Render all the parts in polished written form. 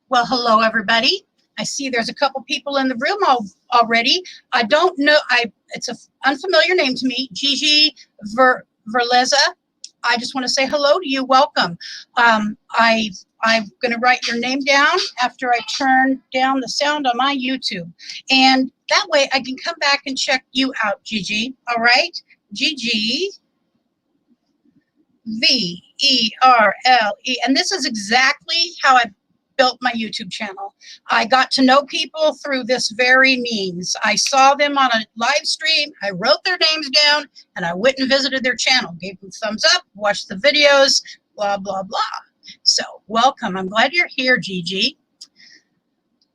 Well, hello, everybody. I see there's a couple people in the room already. I don't know. It's an unfamiliar name to me, Gigi Verleza. I just want to say hello to you. Welcome. I'm going to write your name down after I turn down the sound on my YouTube. And that way I can come back and check you out, Gigi. All right? Gigi Verle. And this is exactly how I built my YouTube channel. I got to know people through this very means. I saw them on a live stream, I wrote their names down, and I went and visited their channel, gave them thumbs up, watched the videos, blah, blah, blah. So welcome. I'm glad you're here, Gigi.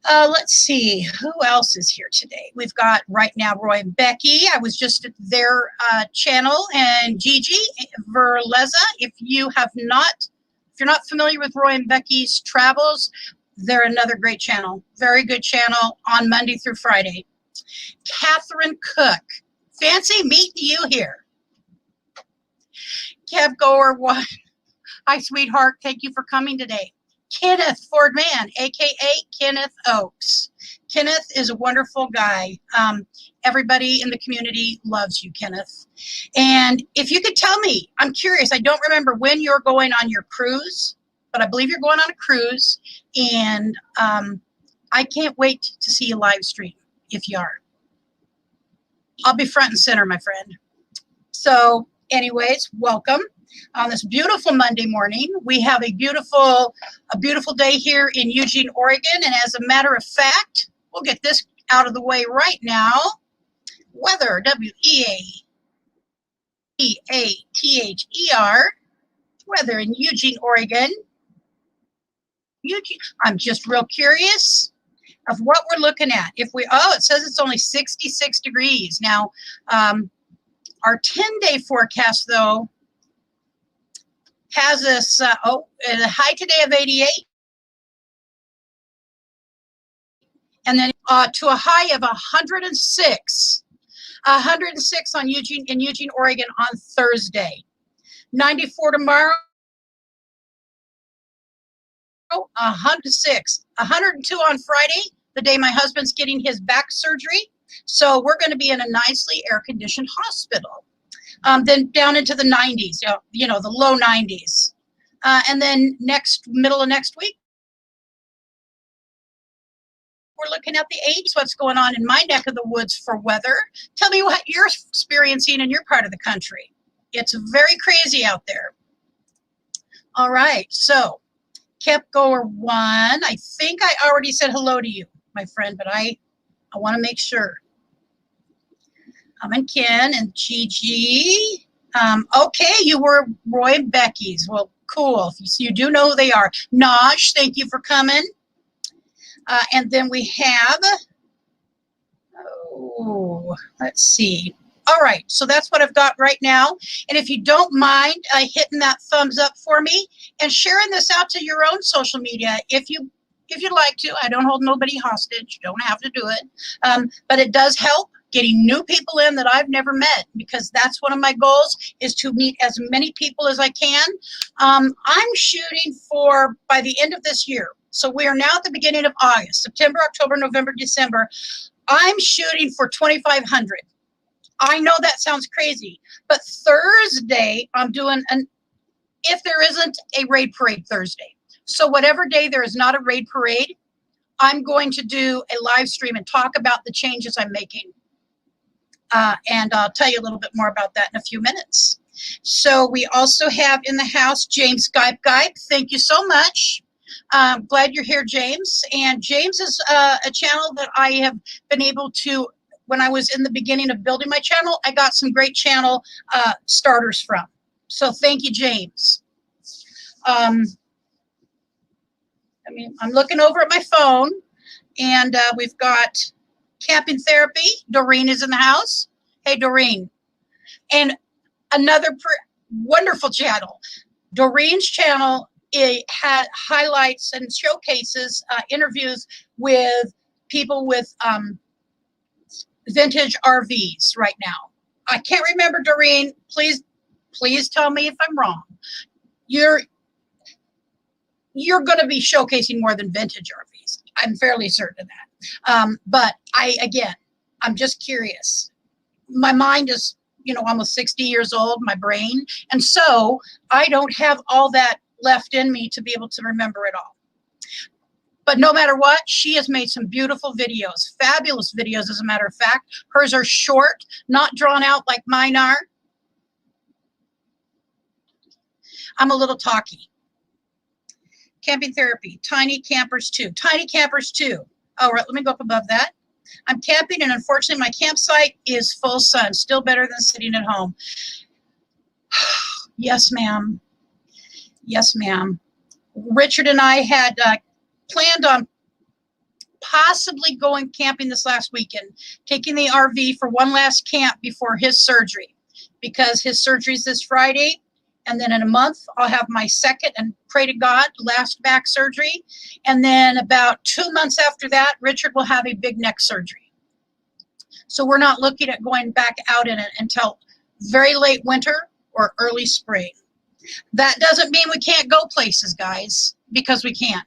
Let's see, who else is here today? We've got right now Roy and Becky. I was just at their channel, and Gigi Verleza. If you're not familiar with Roy and Becky's travels, they're another great channel, very good channel on Monday through Friday. Catherine Cook, fancy meeting you here. Kev Goer, what? Hi, sweetheart. Thank you for coming today. Kenneth Fordman, aka Kenneth Oakes. Kenneth is a wonderful guy. Everybody in the community loves you, Kenneth. And if you could tell me, I'm curious, I don't remember when you're going on your cruise, but I believe you're going on a cruise, and I can't wait to see you live stream if you are. I'll be front and center, my friend. So anyways, welcome. On this beautiful Monday morning, we have a beautiful day here in Eugene, Oregon. And as a matter of fact, we'll get this out of the way right now. Weather, W-E-A-T-H-E-R, weather in Eugene, Oregon. I'm just real curious of what we're looking at. It says it's only 66 degrees. Now, our 10-day forecast, though, has us, a high today of 88. And then to a high of 106. 106 in Eugene, Oregon on Thursday. 94 tomorrow. 106. 102 on Friday, the day my husband's getting his back surgery. So we're going to be in a nicely air-conditioned hospital. Then down into the 90s, the low 90s. And then middle of next week, we're looking at the 80s. What's going on in my neck of the woods for weather? Tell me what you're experiencing in your part of the country. It's very crazy out there. All right, so Kept Goer 1. I think I already said hello to you, my friend, but I want to make sure. And Ken and Gigi. Okay, you were Roy and Becky's. Well, cool. You do know who they are. Naj, thank you for coming. And then we have, let's see. All right, so that's what I've got right now. And if you don't mind hitting that thumbs up for me and sharing this out to your own social media, if you'd like to. I don't hold nobody hostage. You don't have to do it. But it does help getting new people in that I've never met, because that's one of my goals, is to meet as many people as I can. I'm shooting for by the end of this year. So we are now at the beginning of August, September, October, November, December. I'm shooting for 2,500. I know that sounds crazy, but Thursday I'm doing if there isn't a raid parade Thursday. So whatever day there is not a raid parade, I'm going to do a live stream and talk about the changes I'm making. And I'll tell you a little bit more about that in a few minutes. So we also have in the house James Gype. Thank you so much. Glad you're here, James. And James is a channel that I have been able to, when I was in the beginning of building my channel, I got some great channel starters from. So thank you, James. I'm looking over at my phone, and we've got Camping Therapy. Doreen is in the house. Hey, Doreen. And another wonderful channel. Doreen's channel, it had highlights and showcases interviews with people with vintage RVs right now. I can't remember, Doreen. Please tell me if I'm wrong. you're going to be showcasing more than vintage RVs. I'm fairly certain of that. But I'm just curious. My mind is, almost 60 years old, my brain. And so I don't have all that left in me to be able to remember it all. But no matter what, she has made some beautiful videos, fabulous videos, as a matter of fact. Hers are short, not drawn out like mine are. I'm a little talky. Camping therapy, tiny campers too. Tiny campers too. All right, let me go up above that. I'm camping, and unfortunately my campsite is full sun. Still better than sitting at home. Yes, ma'am. Yes, ma'am. Richard and I had planned on possibly going camping this last weekend, taking the RV for one last camp before his surgery, because his surgery is this Friday. And then in a month, I'll have my second, and pray to God, last back surgery. And then about 2 months after that, Richard will have a big neck surgery. So we're not looking at going back out in it until very late winter or early spring. That doesn't mean we can't go places, guys, because we can.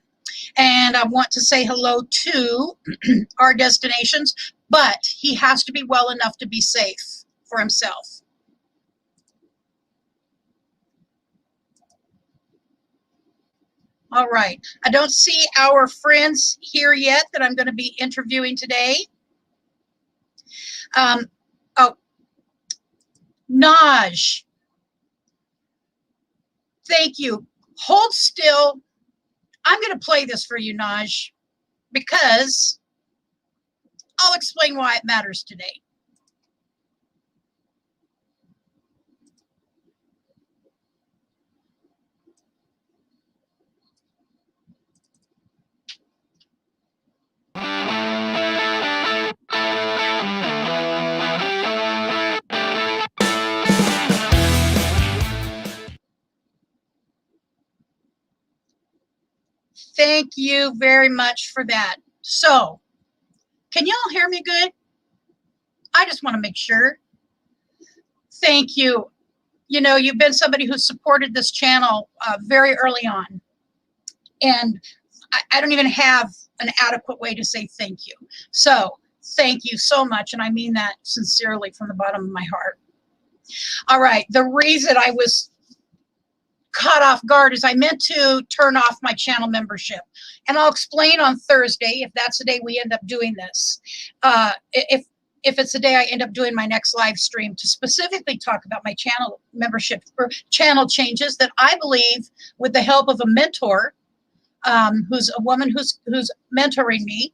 And I want to say hello to our destinations, but he has to be well enough to be safe for himself. All right. I don't see our friends here yet that I'm going to be interviewing today. Naj. Thank you. Hold still. I'm going to play this for you, Naj, because I'll explain why it matters today. Thank you very much for that. So, can y'all hear me good? I just want to make sure. Thank you. You've been somebody who supported this channel very early on. And I don't even have an adequate way to say thank you. So, thank you so much. And I mean that sincerely from the bottom of my heart. All right. The reason I was caught off guard is I meant to turn off my channel membership, and I'll explain on Thursday if that's the day we end up doing this. If it's the day I end up doing my next live stream, to specifically talk about my channel membership or channel changes that I believe, with the help of a mentor, who's a woman who's mentoring me,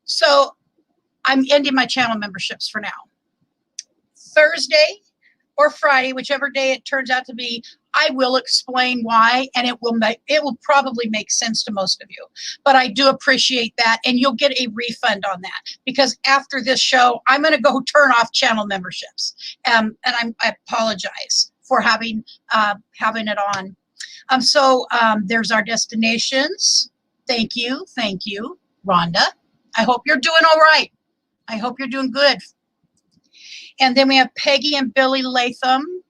so I'm ending my channel memberships for now. Thursday or Friday, whichever day it turns out to be, I will explain why, and it will probably make sense to most of you. But I do appreciate that, and you'll get a refund on that, because after this show, I'm going to go turn off channel memberships, and I apologize for having it on. So there's our destinations. Thank you, Rhonda. I hope you're doing all right. I hope you're doing good. And then we have Peggy and Billy Latham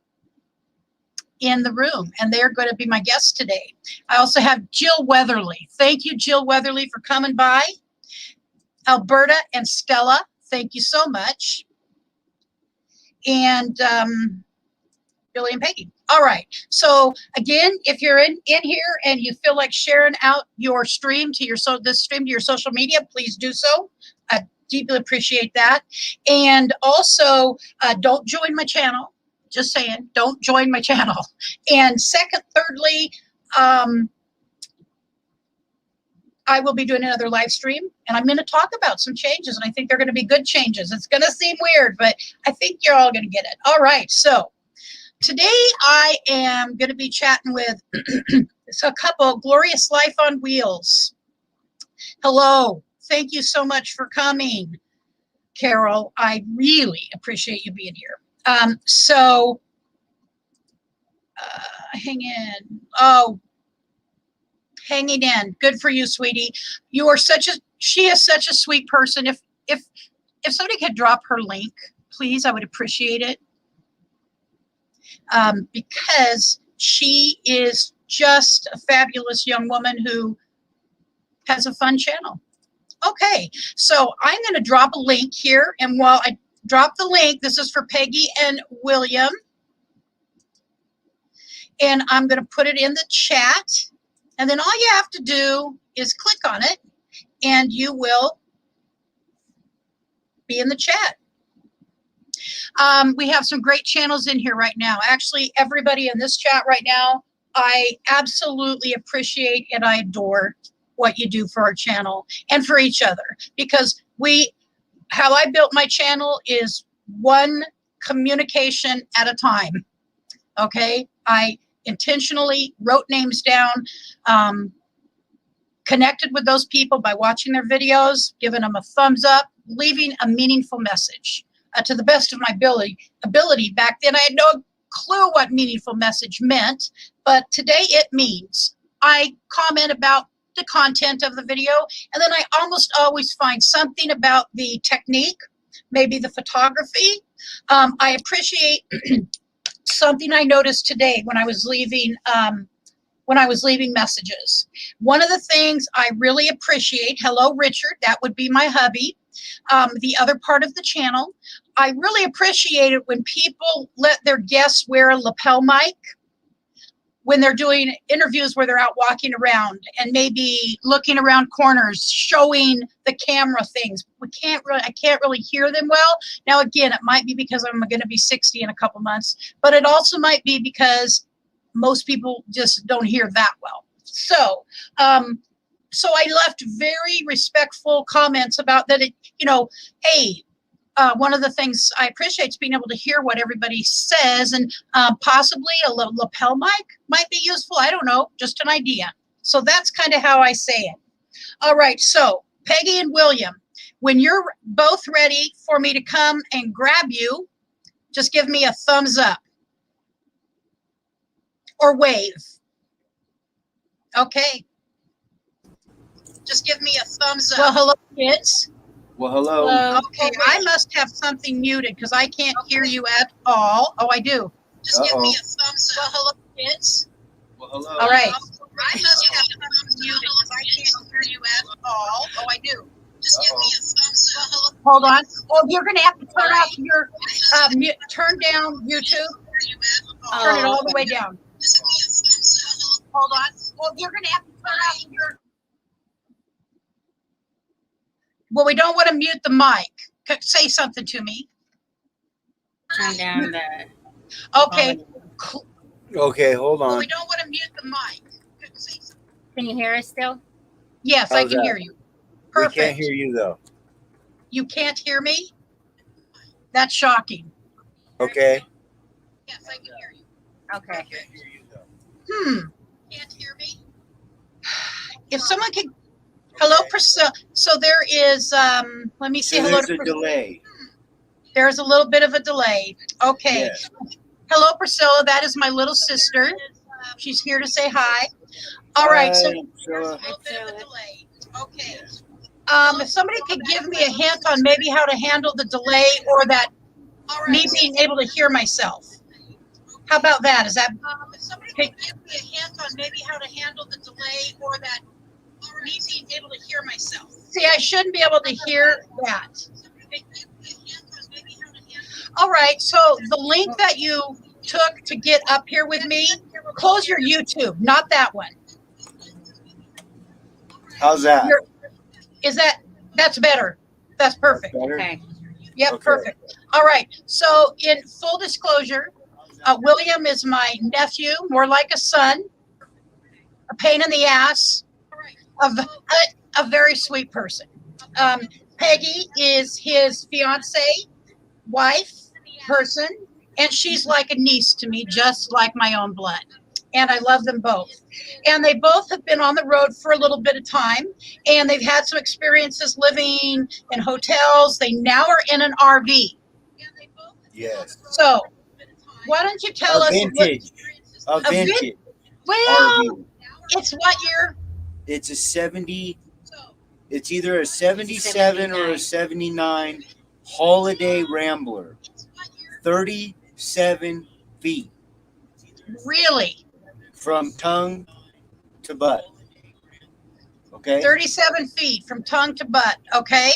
in the room, and they're going to be my guests today. I also have Jill Weatherly. Thank you, Jill Weatherly, for coming by. Alberta and Stella, thank you so much. And Billy and Peggy. All right. So again, if you're in here and you feel like sharing out your stream to your social media, please do so. I deeply appreciate that. And also, don't join my channel. Just saying, don't join my channel. And thirdly, I will be doing another live stream, and I'm going to talk about some changes, and I think they're going to be good changes. It's going to seem weird, but I think you're all going to get it. All right. So today I am going to be chatting with a couple, Glorious Life on Wheels. Hello. Thank you so much for coming, Carol. I really appreciate you being here. Hang in. Oh, hanging in. Good for you, sweetie. She is such a sweet person. If somebody could drop her link, please, I would appreciate it. because she is just a fabulous young woman who has a fun channel. Okay, so I'm going to drop a link here, and while I drop the link, this is for Peggy and William, and I'm going to put it in the chat, and then all you have to do is click on it, and you will be in the chat. We have some great channels in here right now. Actually, everybody in this chat right now, I absolutely appreciate and I adore what you do for our channel and for each other, because how I built my channel is one communication at a time. Okay, I intentionally wrote names down, connected with those people by watching their videos, giving them a thumbs up, leaving a meaningful message. To the best of my ability. Back then, I had no clue what meaningful message meant, but today it means I comment about the content of the video, and then I almost always find something about the technique, maybe the photography. I appreciate something I noticed today when I was leaving messages. One of the things I really appreciate, hello Richard, that would be my hubby, the other part of the channel, I really appreciate it when people let their guests wear a lapel mic when they're doing interviews where they're out walking around and maybe looking around corners, showing the camera things. I can't really hear them well. Now, again, it might be because I'm going to be 60 in a couple months, but it also might be because most people just don't hear that well. So I left very respectful comments about that. Hey, one of the things I appreciate is being able to hear what everybody says, and possibly a lapel mic might be useful. I don't know, just an idea. So that's kind of how I say it. All right, so Peggy and William, when you're both ready for me to come and grab you, just give me a thumbs up or wave. Okay. Just give me a thumbs up. Well, hello, kids. Well, hello. Okay, I must have something muted because I can't hear you at all. Oh, I do. Just give me a thumbs up. Well, hello, kids. Well, hello. All right. I must have something muted because I can't hear you at all. Oh, I do. Just give me a thumbs up. Well, hello. Hold on. Oh, you're going to have to turn off your, turn down YouTube. Turn it all the way down. Just give me a thumbs up. Hold on. Well, you're going to have to turn off your. Well, we don't want to mute the mic. Say something to me. Turn down the. Okay. Okay, hold on. Well, we don't want to mute the mic. Can you hear us still? Yes, I can hear you. Perfect. We can't hear you though. You can't hear me? That's shocking. Okay. Yes, I can hear you. Okay. I can't hear you though. Can't hear me? If someone could. Hello, Priscilla. So there is, let me say So hello there's to a Priscilla. delay. There's a little bit of a delay. Okay. Yes. Hello, Priscilla. That is my little sister. She's here to say hi. All right. So there's a little bit of a delay. Okay. If somebody could give me a hint on maybe how to handle the delay or that me being able to hear myself. How about that? Is that, if somebody could give me a hint on maybe how to handle the delay or that me being able to hear myself. See, I shouldn't be able to hear that. All right, so the link that you took to get up here with me, close your YouTube, not that one. How's that? That's better. That's perfect. Better? Okay. Yep, Okay. perfect. All right, so in full disclosure, William is my nephew, more like a son, a pain in the ass, a very sweet person. Peggy is his fiance, wife, person, and she's like a niece to me, just like my own blood. And I love them both. And they both have been on the road for a little bit of time, and they've had some experiences living in hotels. They now are in an RV. Yes. So, why don't you tell us? Vintage. A vintage. Well, RV. it's what year? It's a 70. It's either a 77 or a 79 Holiday Rambler. 37 feet. Really? from tongue to butt. Okay. 37 feet from tongue to butt. Okay.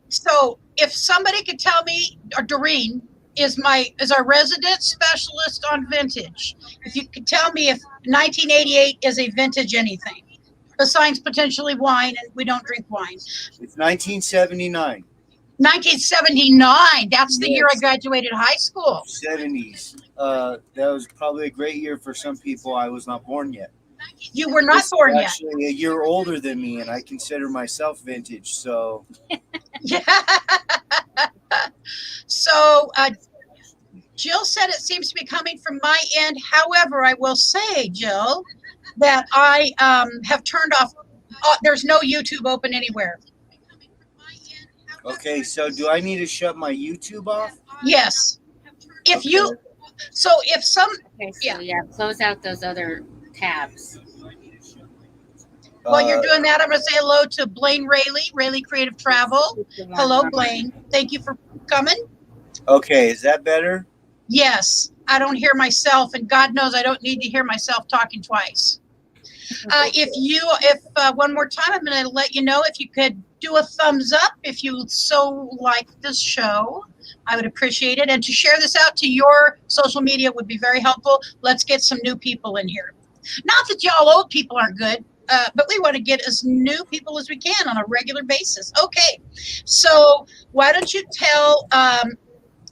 So if somebody could tell me, or Doreen is our resident specialist on vintage. If you could tell me if 1988 is a vintage anything besides potentially wine, and we don't drink wine. It's 1979. 1979. That's the year I Yes. graduated high school. 70s. That was probably a great year for some people. I was not born yet. You were not This is born yet. actually a year older than me, and I consider myself vintage. So Yeah. So Jill said it seems to be coming from my end. However, I will say, Jill, that I have turned off. There's no YouTube open anywhere. okay, so do I need to shut my YouTube off? Yes. If Okay. you, so if some, Okay, so Yeah. yeah, close out those other tabs. while you're doing that, I'm going to say hello to Blaine Rayleigh Creative Travel. Keep the one Hello, on. Blaine. Thank you for coming. Okay, is that better? Yes, I don't hear myself, and God knows I don't need to hear myself talking twice. If one more time, I'm going to let you know if you could do a thumbs up if you so like this show. I would appreciate it. And to share this out to your social media would be very helpful. Let's get some new people in here. Not that y'all old people aren't good, but we want to get as new people as we can on a regular basis. Okay, so why don't you tell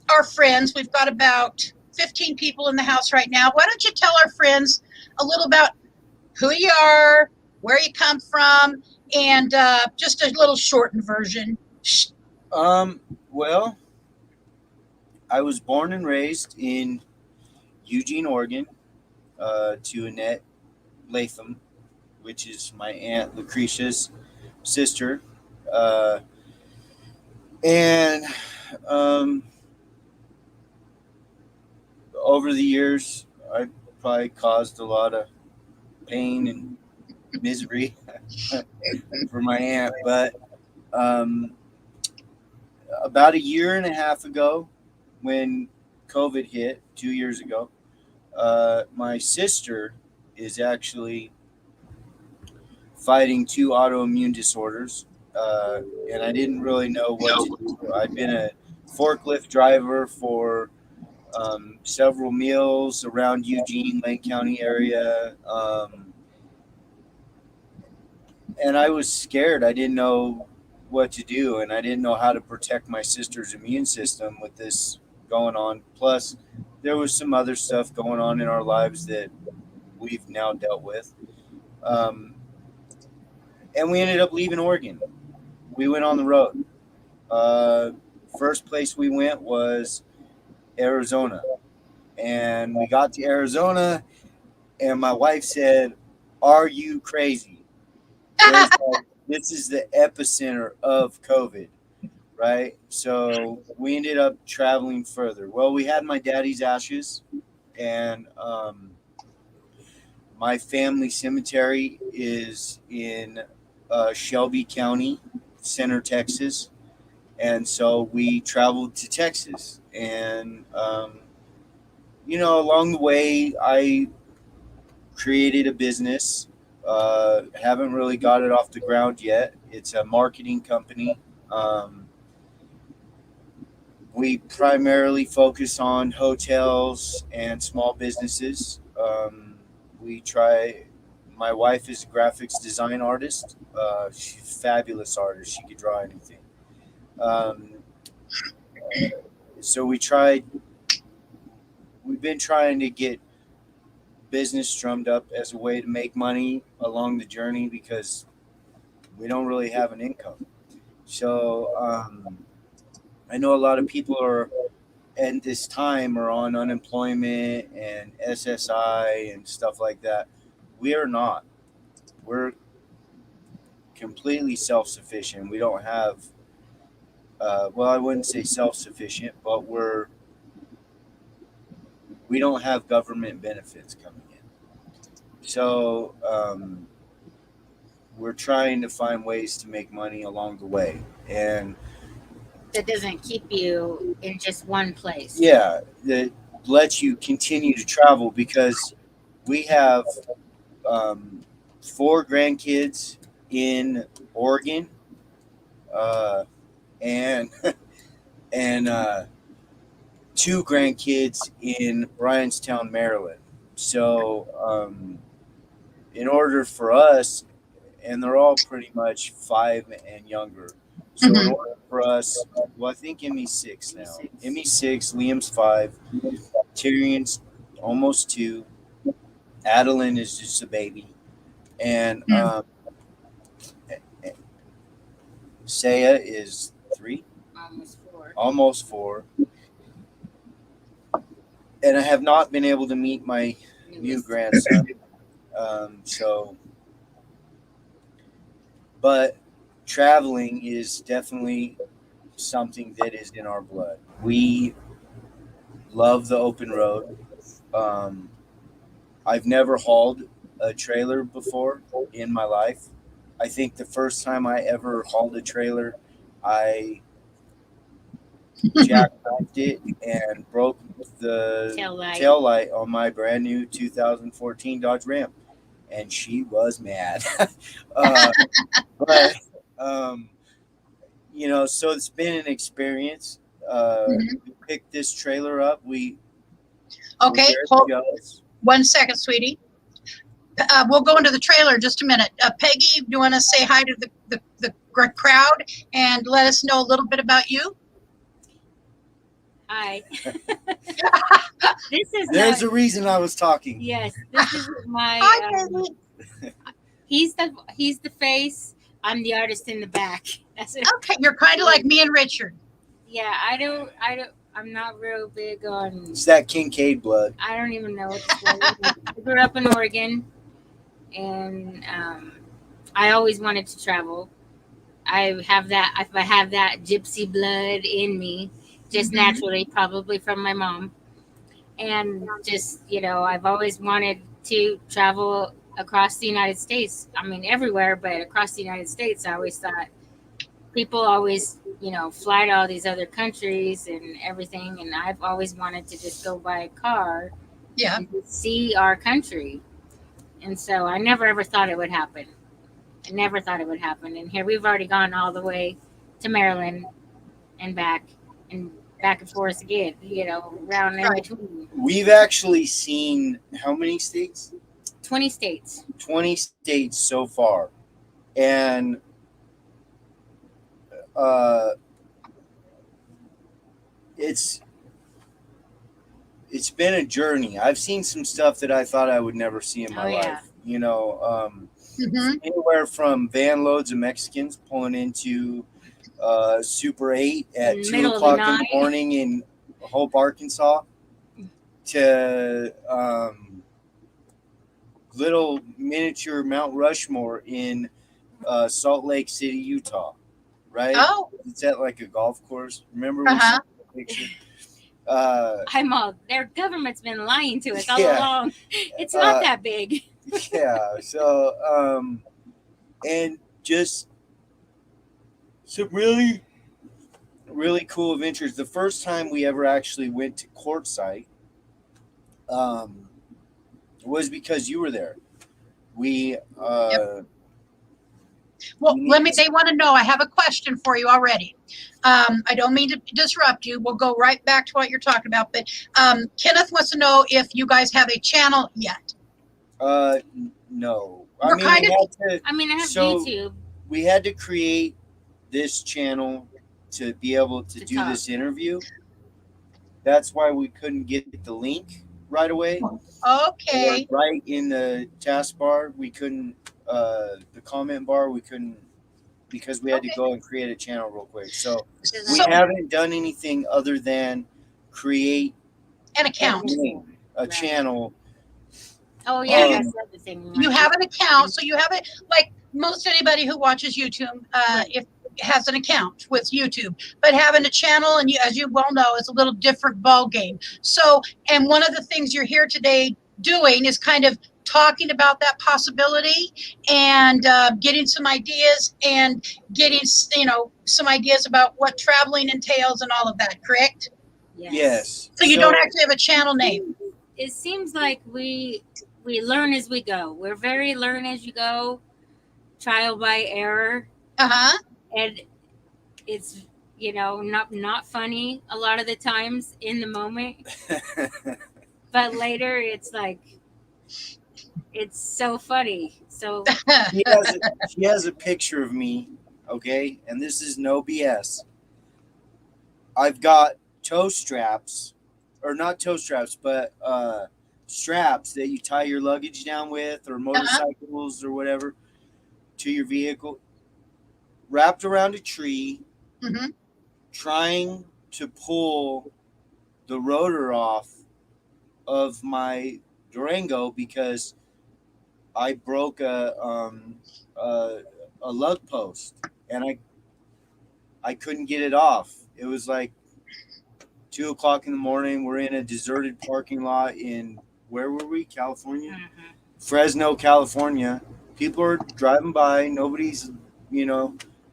our friends, we've got about 15 people in the house right now. Why don't you tell our friends a little about who you are, where you come from, and just a little shortened version. Well, I was born and raised in Eugene, Oregon, to Annette Latham, which is my aunt Lucretia's sister, and over the years, I probably caused a lot of pain and misery for my aunt. But about a year and a half ago, when COVID hit, 2 years ago, my sister is actually fighting two autoimmune disorders, and I didn't really know what to do. I'd been a forklift driver for several meals around Eugene, Lake County area. And I was scared. I didn't know what to do, and I didn't know how to protect my sister's immune system with this going on. Plus, there was some other stuff going on in our lives that we've now dealt with. And we ended up leaving Oregon. We went on the road. First place we went was Arizona. And we got to Arizona, and my wife said, "Are you crazy? This is the epicenter of COVID," right? So we ended up traveling further. Well, we had my daddy's ashes, and my family cemetery is in Shelby County, Center, Texas. And so we traveled to Texas. And, along the way, I created a business. Haven't really got it off the ground yet. It's a marketing company. We primarily focus on hotels and small businesses. My wife is a graphics design artist. She's a fabulous artist. She could draw anything. So we've been trying to get business drummed up as a way to make money along the journey because we don't really have an income. So I know a lot of people are at this time are on unemployment and SSI and stuff like that. We are not. We're completely self-sufficient. We don't have, I wouldn't say self-sufficient, but we don't have government benefits coming in. So we're trying to find ways to make money along the way. And That doesn't keep you in just one place. yeah, lets you continue to travel because we have 4 grandkids in Oregon, and and 2 grandkids in Bryanstown, Maryland. So in order for us, and they're all pretty much 5 and younger. So in Mhm. order for us, well, I think Emmy's 6 now. Emmy's 6, Liam's 5, Tyrion's almost 2, Adeline is just a baby, and Mm. Saya is 3, Almost 4. almost 4, and I have not been able to meet my new Newest. grandson. So, but traveling is definitely something that is in our blood. We love the open road. Um, I've never hauled a trailer before in my life. I think the first time I ever hauled a trailer, I jackknifed it and broke the tail light on my brand new 2014 Dodge Ram, and she was mad. But um, so it's been an experience. Mhm. We picked this trailer up. Okay, there hold it goes. 1 second, sweetie. We'll go into the trailer in just a minute. Peggy, do you want to say hi to the crowd and let us know a little bit about you? Hi. This is There's a reason I was talking. Yes, this is my. Hi, Peggy. He's the face. I'm the artist in the back. That's it. Okay, you're kind of like me and Richard. Yeah, I'm not real big on. It's that Kincaid blood. I don't even know what to say. I grew up in Oregon, and I always wanted to travel. I have that gypsy blood in me, just Mhm. naturally, probably from my mom. And just, I've always wanted to travel across the United States. I mean, everywhere, but across the United States. I always thought people always, fly to all these other countries and everything. And I've always wanted to just go by car Yeah. and just see our country. And so I never ever thought it would happen. I never thought it would happen. And here we've already gone all the way to Maryland and back and forth again, around in Right. between. We've actually seen how many states? 20 states. 20 states so far. And it's been a journey. I've seen some stuff that I thought I would never see in my life. Mhm. Anywhere from van loads of Mexicans pulling into Super 8 at In the 2 middle of the o'clock in the night. morning in Hope, Arkansas, to little miniature Mount Rushmore in Salt Lake City, Utah. Right? Oh. It's at like a golf course. Remember we Uh-huh. saw the picture? I'm all, their government's been lying to us all Yeah. along. It's not that big. Yeah. So, and just some really, really cool adventures. The first time we ever actually went to Quartzsite was because you were there. We, Well, they want to know. I have a question for you already. I don't mean to disrupt you. We'll go right back to what you're talking about. But Kenneth wants to know if you guys have a channel yet. No. We're kind of. I have YouTube. We had to create this channel to be able to do talk. this interview. That's why we couldn't get the link right away. Okay. Or right in the taskbar, we couldn't. The comment bar, we couldn't, because we had to go and create a channel real quick. So we haven't done anything other than create an account, a channel. Oh yeah, that's the other thing. You have an account, so you have it like most anybody who watches YouTube. If has an account with YouTube, but having a channel, and as you well know, is a little different ball game. So, and one of the things you're here today doing is kind of talking about that possibility and getting some ideas and getting some ideas about what traveling entails and all of that. Correct? Yes. So you don't actually have a channel name. It seems like we learn as we go. We're very learn as you go, trial by error, Uh-huh. and it's not funny a lot of the times in the moment, but later it's like it's so funny. So she has a picture of me, okay, and this is no BS. I've got toe straps, or not toe straps, but straps that you tie your luggage down with, or motorcycles or whatever, to your vehicle, wrapped around a tree, Mm-hmm. trying to pull the rotor off of my Durango because I broke a lug post, and I couldn't get it off. It was like 2 o'clock in the morning. We're in a deserted parking lot in, where were we? California? Fresno, California. People are driving by. Nobody's,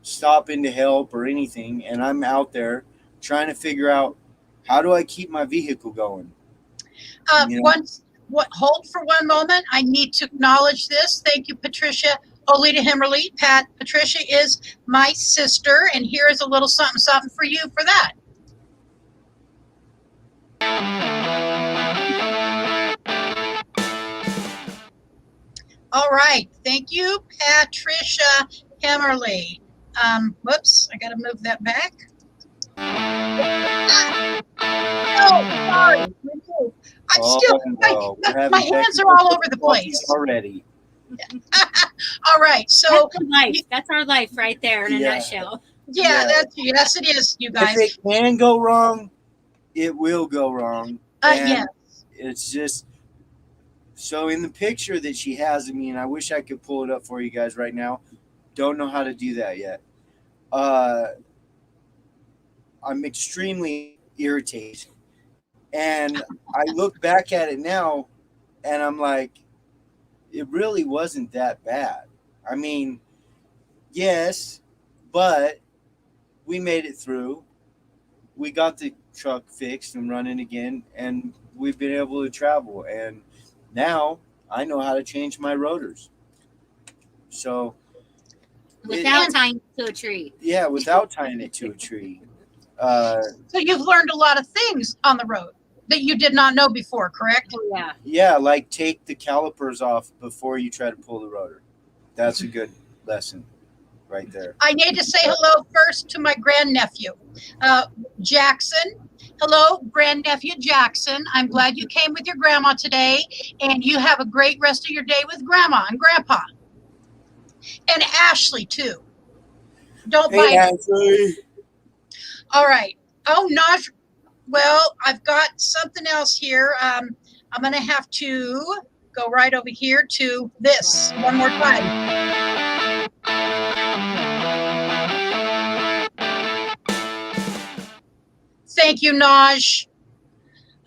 stopping to help or anything. And I'm out there trying to figure out, how do I keep my vehicle going? Hold for one moment. I need to acknowledge this. Thank you, Patricia Olita Himmerly. Patricia is my sister, and here is a little something for you for that. All right. Thank you, Patricia Himmerly. Whoops, I got to move that back. Oh, sorry. My hands are all over the place already. All right, so that's our life right there in a nutshell. Yes, it is, you guys. If it can go wrong, it will go wrong. Yes. It's just, so in the picture that she has of me, and I wish I could pull it up for you guys right now. Don't know how to do that yet. I'm extremely irritated. And I look back at it now, and I'm like, it really wasn't that bad. I mean, yes, but we made it through. We got the truck fixed and running again, and we've been able to travel. And now I know how to change my rotors. So without tying it to a tree. Yeah, without tying it to a tree. So you've learned a lot of things on the road that you did not know before, correct? Yeah. Yeah, like take the calipers off before you try to pull the rotor. That's a good lesson right there. I need to say hello first to my grandnephew, Jackson. Hello, grandnephew Jackson. I'm glad you came with your grandma today, and you have a great rest of your day with grandma and grandpa. And Ashley, too. Don't bite. Ashley. All right. Oh, Naj. Well, I've got something else here. I'm going to have to go right over here to this one more time. Thank you, Naj.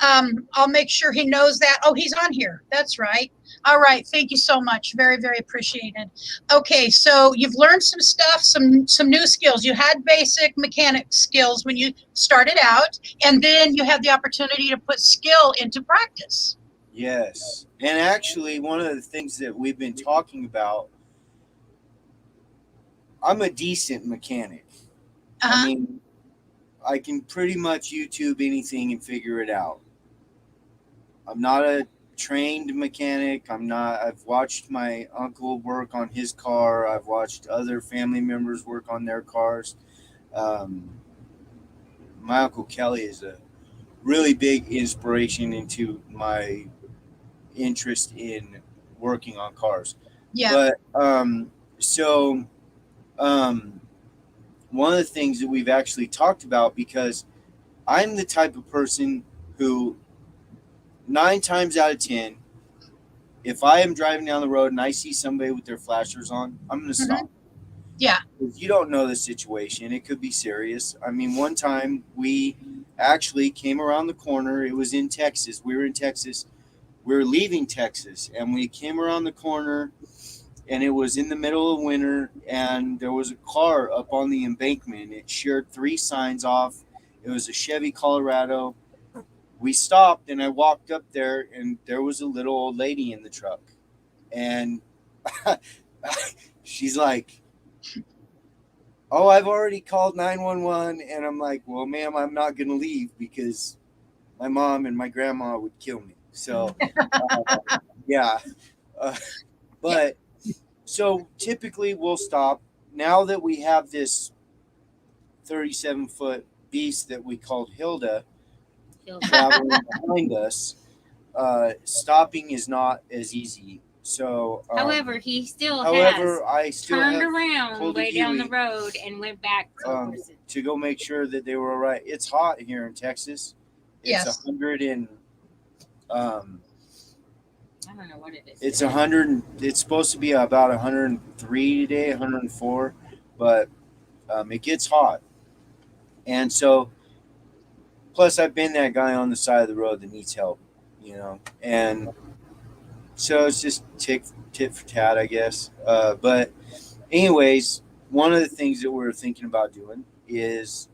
I'll make sure he knows that. Oh, he's on here. That's right. All right. Thank you so much. Very, very appreciated. Okay, so you've learned some stuff, some new skills. You had basic mechanic skills when you started out, and then you had the opportunity to put skill into practice. Yes. And actually, one of the things that we've been talking about, I'm a decent mechanic. I mean, I can pretty much YouTube anything and figure it out. I'm not a trained mechanic. I've watched my uncle work on his car. I've watched other family members work on their cars. My Uncle Kelly is a really big inspiration into my interest in working on cars. Yeah. But one of the things that we've actually talked about, because I'm the type of person who 9 times out of 10, if I am driving down the road and I see somebody with their flashers on, I'm going to stop. Yeah. Because you don't know the situation. It could be serious. I mean, one time we actually came around the corner. It was in Texas. We were in Texas. We were leaving Texas, and we came around the corner, and it was in the middle of winter, and there was a car up on the embankment. It sheared 3 signs off. It was a Chevy Colorado, we stopped, and I walked up there, and there was a little old lady in the truck, and she's like, "Oh, I've already called 911," and I'm like, "Well, ma'am, I'm not gonna leave because my mom and my grandma would kill me." So, yeah, uh, but so typically we'll stop. Now that we have this 37-foot beast that we called Hilda traveling behind us, stopping is not as easy. So, However, he still however, I has still turned have around pulled a way down the Huey, road and went back towards it. to go make sure that they were all right. It's hot here in Texas. It's Yes. 100 and I don't know what it is. it's 100. It's supposed to be about 103 today, 104, but it gets hot, and so plus I've been that guy on the side of the road that needs help, and so it's just tit for tat, I guess. But anyways, one of the things that we're thinking about doing is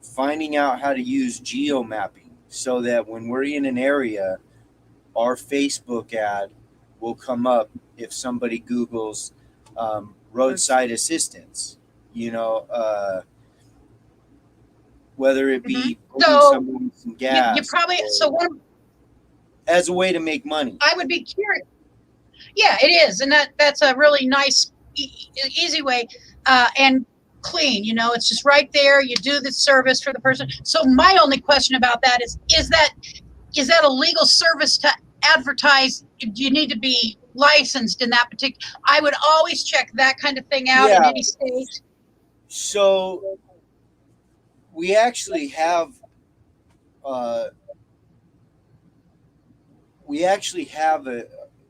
finding out how to use geo mapping so that when we're in an area, our Facebook ad will come up if somebody Googles roadside assistance, whether it be So, someone some gas You probably as a way to make money. I would be curious. Yeah, it is, and that's a really nice, easy way, and clean. It's just right there. You do the service for the person. So my only question about that is that a legal service to advertise? Do you need to be licensed in that particular? I would always check that kind of thing out in any state. So we actually have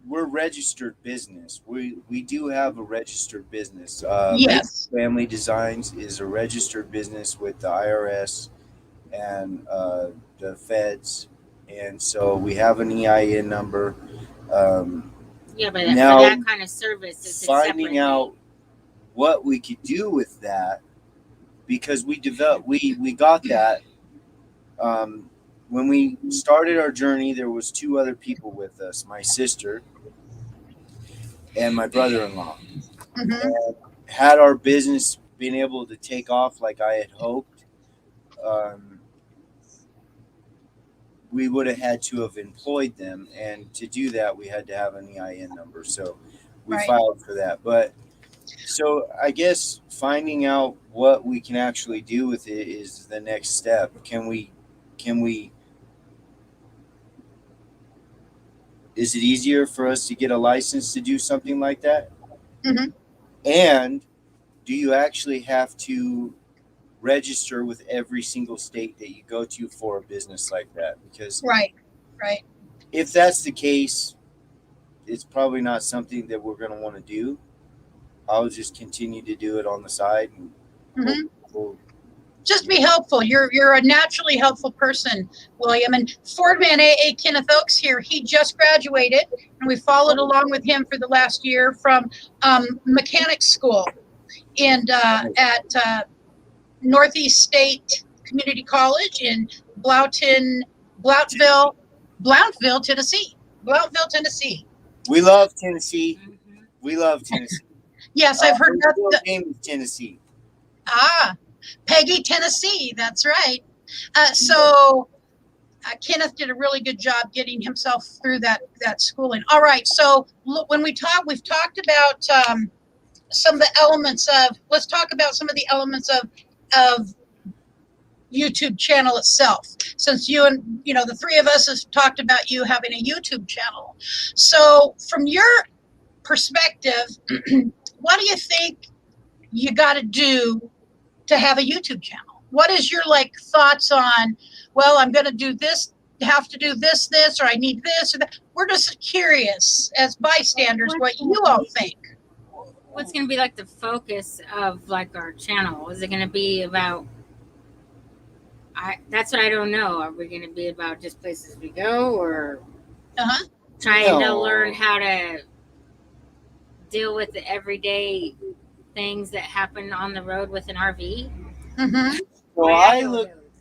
we're registered business. We do have a registered business. Yes. Family Designs is a registered business with the IRS and the feds, and so we have an EIN number. Yeah, but now, for that kind of service, it's finding out what we could do with that, because we got that. When we started our journey, there was two other people with us, my sister and my brother-in-law. Mm-hmm. And had our business been able to take off like I had hoped, we would have had to have employed them. And to do that, we had to have an EIN number. So we filed for that. But so I guess finding out what we can actually do with it is the next step. Can we is it easier for us to get a license to do something like that? Mm-hmm. And do you actually have to register with every single state that you go to for a business like that? Because right. If that's the case, it's probably not something that we're going to want to do. I'll just continue to do it on the side. And we'll just be helpful. You're a naturally helpful person, William. And Fordman AA Kenneth Oaks here, he just graduated, and we followed along with him for the last year from mechanics school at Northeast State Community College in Blounteville, Tennessee. Blounteville, Tennessee. We love Tennessee. We love Tennessee. Yes, I've heard that. The name is Tennessee. Peggy, Tennessee. That's right. So Kenneth did a really good job getting himself through that schooling. All right. So look, we've talked about some of the elements of. Let's talk about some of the elements of YouTube channel itself. Since you and the three of us have talked about you having a YouTube channel. So from your perspective, what do you think you got to do to have a YouTube channel? What is your thoughts on, well, I'm going to do this, have to do this, or I need this or that? We're just curious as bystanders what you all think. What's going to be the focus of our channel? Is it going to be about, that's what I don't know. Are we going to be about just places we go, or trying to learn how to deal with the everyday things that happen on the road with an RV? Mm-hmm.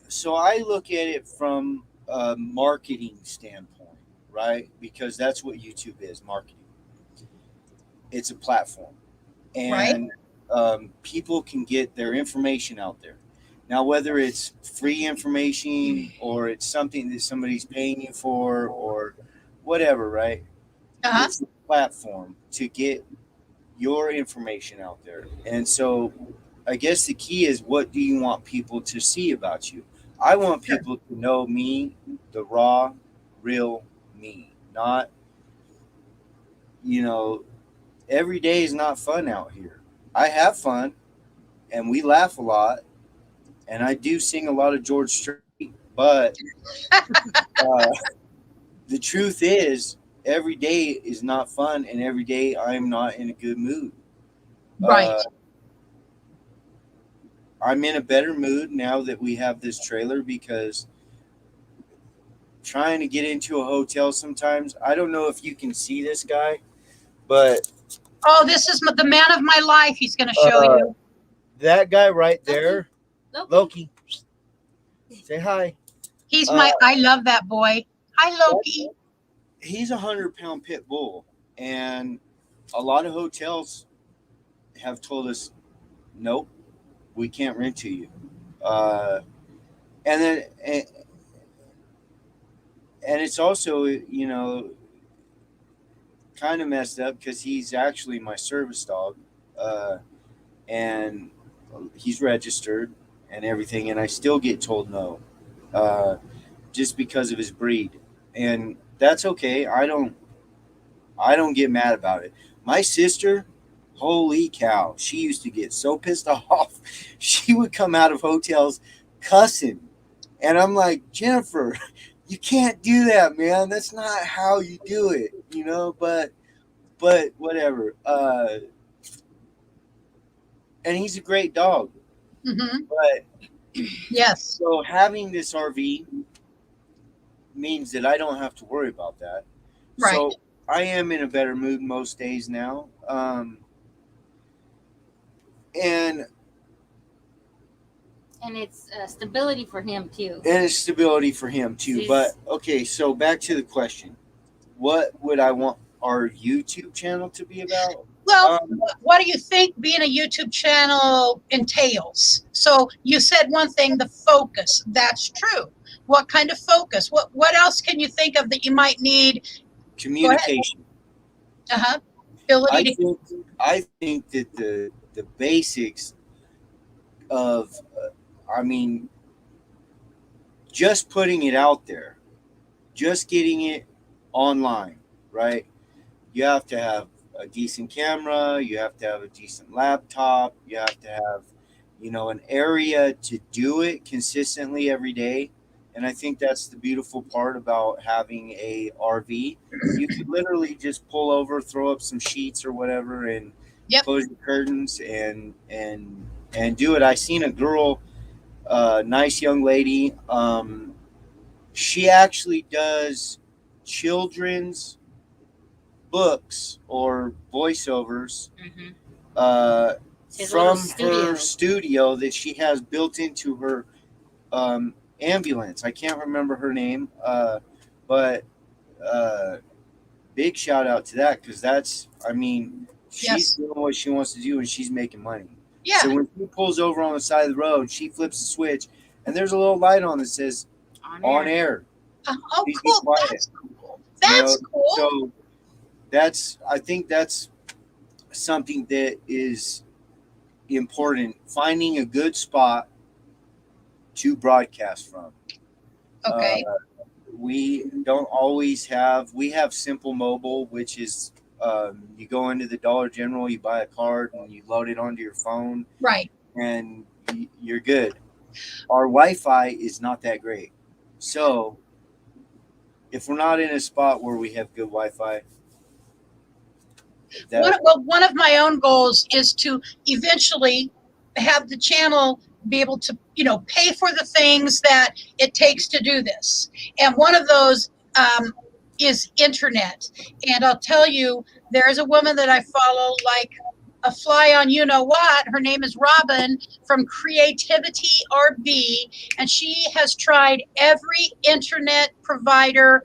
So I look at it from a marketing standpoint, right? Because that's what YouTube is, marketing. It's a platform, Right. and people can get their information out there. Now, whether it's free information or it's something that somebody's paying you for or whatever, right? Uh-huh. It's a platform to get your information out there. And so I guess the key is, what do you want people to see about you? I want Sure. people to know me, the raw, real me. Not, you know, every day is not fun out here. I have fun and we laugh a lot and I do sing a lot of George Strait, but uh, the truth is, every day is not fun and every day I'm not in a good mood. Right. Uh, I'm in a better mood now that we have this trailer, because trying to get into a hotel sometimes, I don't know if you can see this guy, but Oh, this is the man of my life. He's going to show uh, you. that guy right there, Loki. Loki, say hi. He's Uh, I love that boy. Hi, Loki. he's 100-pound pit bull, and a lot of hotels have told us, nope, we can't rent to you. Uh, and then, and it's also, kind of messed up because he's actually my service dog, uh, and he's registered and everything, and I still get told no, uh, just because of his breed, and that's okay. I don't get mad about it. My sister, holy cow, she used to get so pissed off. She would come out of hotels cussing, and I'm like, Jennifer, you can't do that, man. That's not how you do it, But whatever. And he's a great dog. Hmm. But Yes. so having this RV means that I don't have to worry about that. Right. So I am in a better mood most days now. And And it's stability for him too. it's stability for him too. But okay, so back to the question. What would I want our YouTube channel to be about? Well, what do you think being a YouTube channel entails? So you said one thing, the focus. That's true. What kind of focus? What else can you think of that you might need? Communication. Uh-huh. Ability to. I think that the basics of, I mean, just putting it out there, just getting it online, right? You have to have a decent camera, you have to have a decent laptop, you have to have, an area to do it consistently every day. And I think that's the beautiful part about having a RV. You could literally just pull over, throw up some sheets or whatever, and Yep. close the curtains and do it. I seen a girl, nice young lady. She actually does children's books or voiceovers, Mm-hmm. uh, His from little her studio that she has built into her ambulance. I can't remember her name, but big shout out to that, because she's Yes. doing what she wants to do and she's making money. Yeah. So when she pulls over on the side of the road, she flips the switch and there's a little light on that says on air. Oh, Please be cool. quiet. That's cool. That's cool. So I think that's something that is important. Finding a good spot to broadcast from. Okay. We don't always we have Simple Mobile, which is, you go into the Dollar General, you buy a card and you load it onto your phone Right. and you're good. Our Wi-Fi is not that great. So if we're not in a spot where we have good Wi-Fi, One of my own goals is to eventually have the channel be able to, pay for the things that it takes to do this. And one of those is internet. And I'll tell you, there is a woman that I follow, like a fly on you know what. Her name is Robin from Creativity RB, and she has tried every internet provider,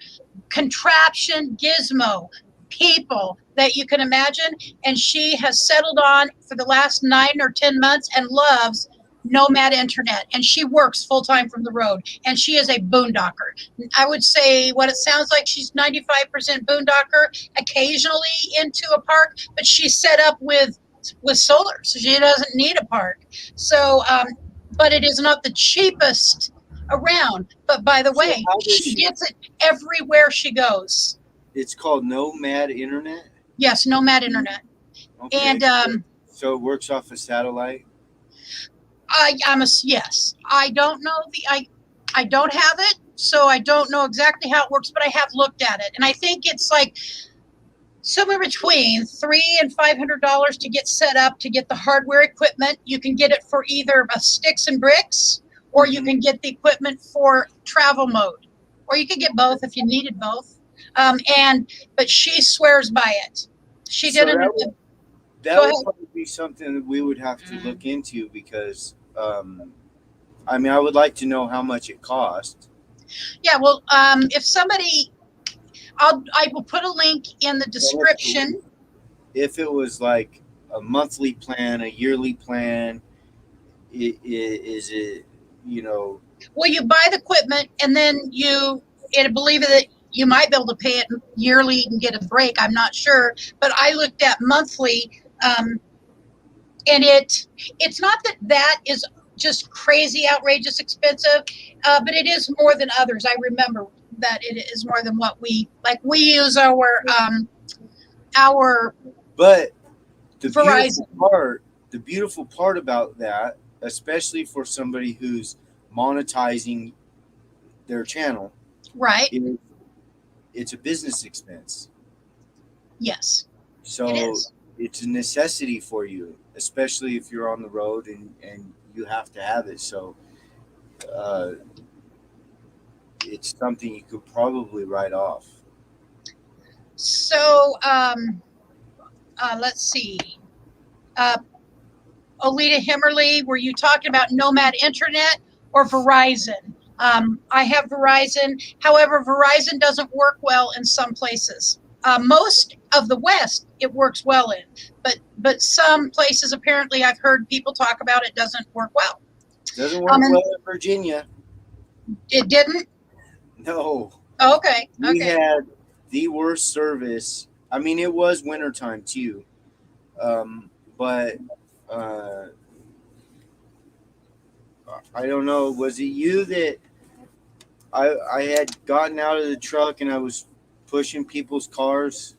contraption, gizmo, people that you can imagine, and she has settled on for the last 9 or 10 months and loves Nomad Internet, and she works full time from the road, and she is a boondocker. I would say what it sounds like, she's 95% boondocker, occasionally into a park, but she's set up with solar, so she doesn't need a park. So, but it is not the cheapest around. But by the way, she gets it everywhere she goes. It's called Nomad Internet? Yes, Nomad Internet. Okay. And so it works off a satellite? Yes. I don't know I don't have it, so I don't know exactly how it works, but I have looked at it, and I think it's like somewhere between $300 and $500 to get set up, to get the hardware equipment. You can get it for either sticks and bricks, or you can get the equipment for travel mode, or you could get both if you needed both. But she swears by it. She So didn't. That would probably be something that we would have to look into, because I mean, I would like to know how much it cost. Yeah, well, if somebody, I will put a link in the description. If it was like a monthly plan, a yearly plan, is it, Well, you buy the equipment, and then believe it, that you might be able to pay it yearly and get a break. I'm not sure, but I looked at monthly, and it's not that is just crazy, outrageous expensive, but it is more than others. I remember that it is more than what we use our But the Verizon. beautiful part about that, especially for somebody who's monetizing their channel, right? It's a business expense. Yes. So it's a necessity for you, especially if you're on the road and you have to have it. So it's something you could probably write off. So let's see. Olita Himmerly, were you talking about Nomad Internet or Verizon? I have Verizon. However, Verizon doesn't work well in some places. Most of the West, it works well in, but some places, apparently, I've heard people talk about, it doesn't work well. Doesn't work well in Virginia. It didn't? No. Okay. We had the worst service. I mean, it was wintertime too, but I don't know. Was it you that I had gotten out of the truck and I was pushing people's cars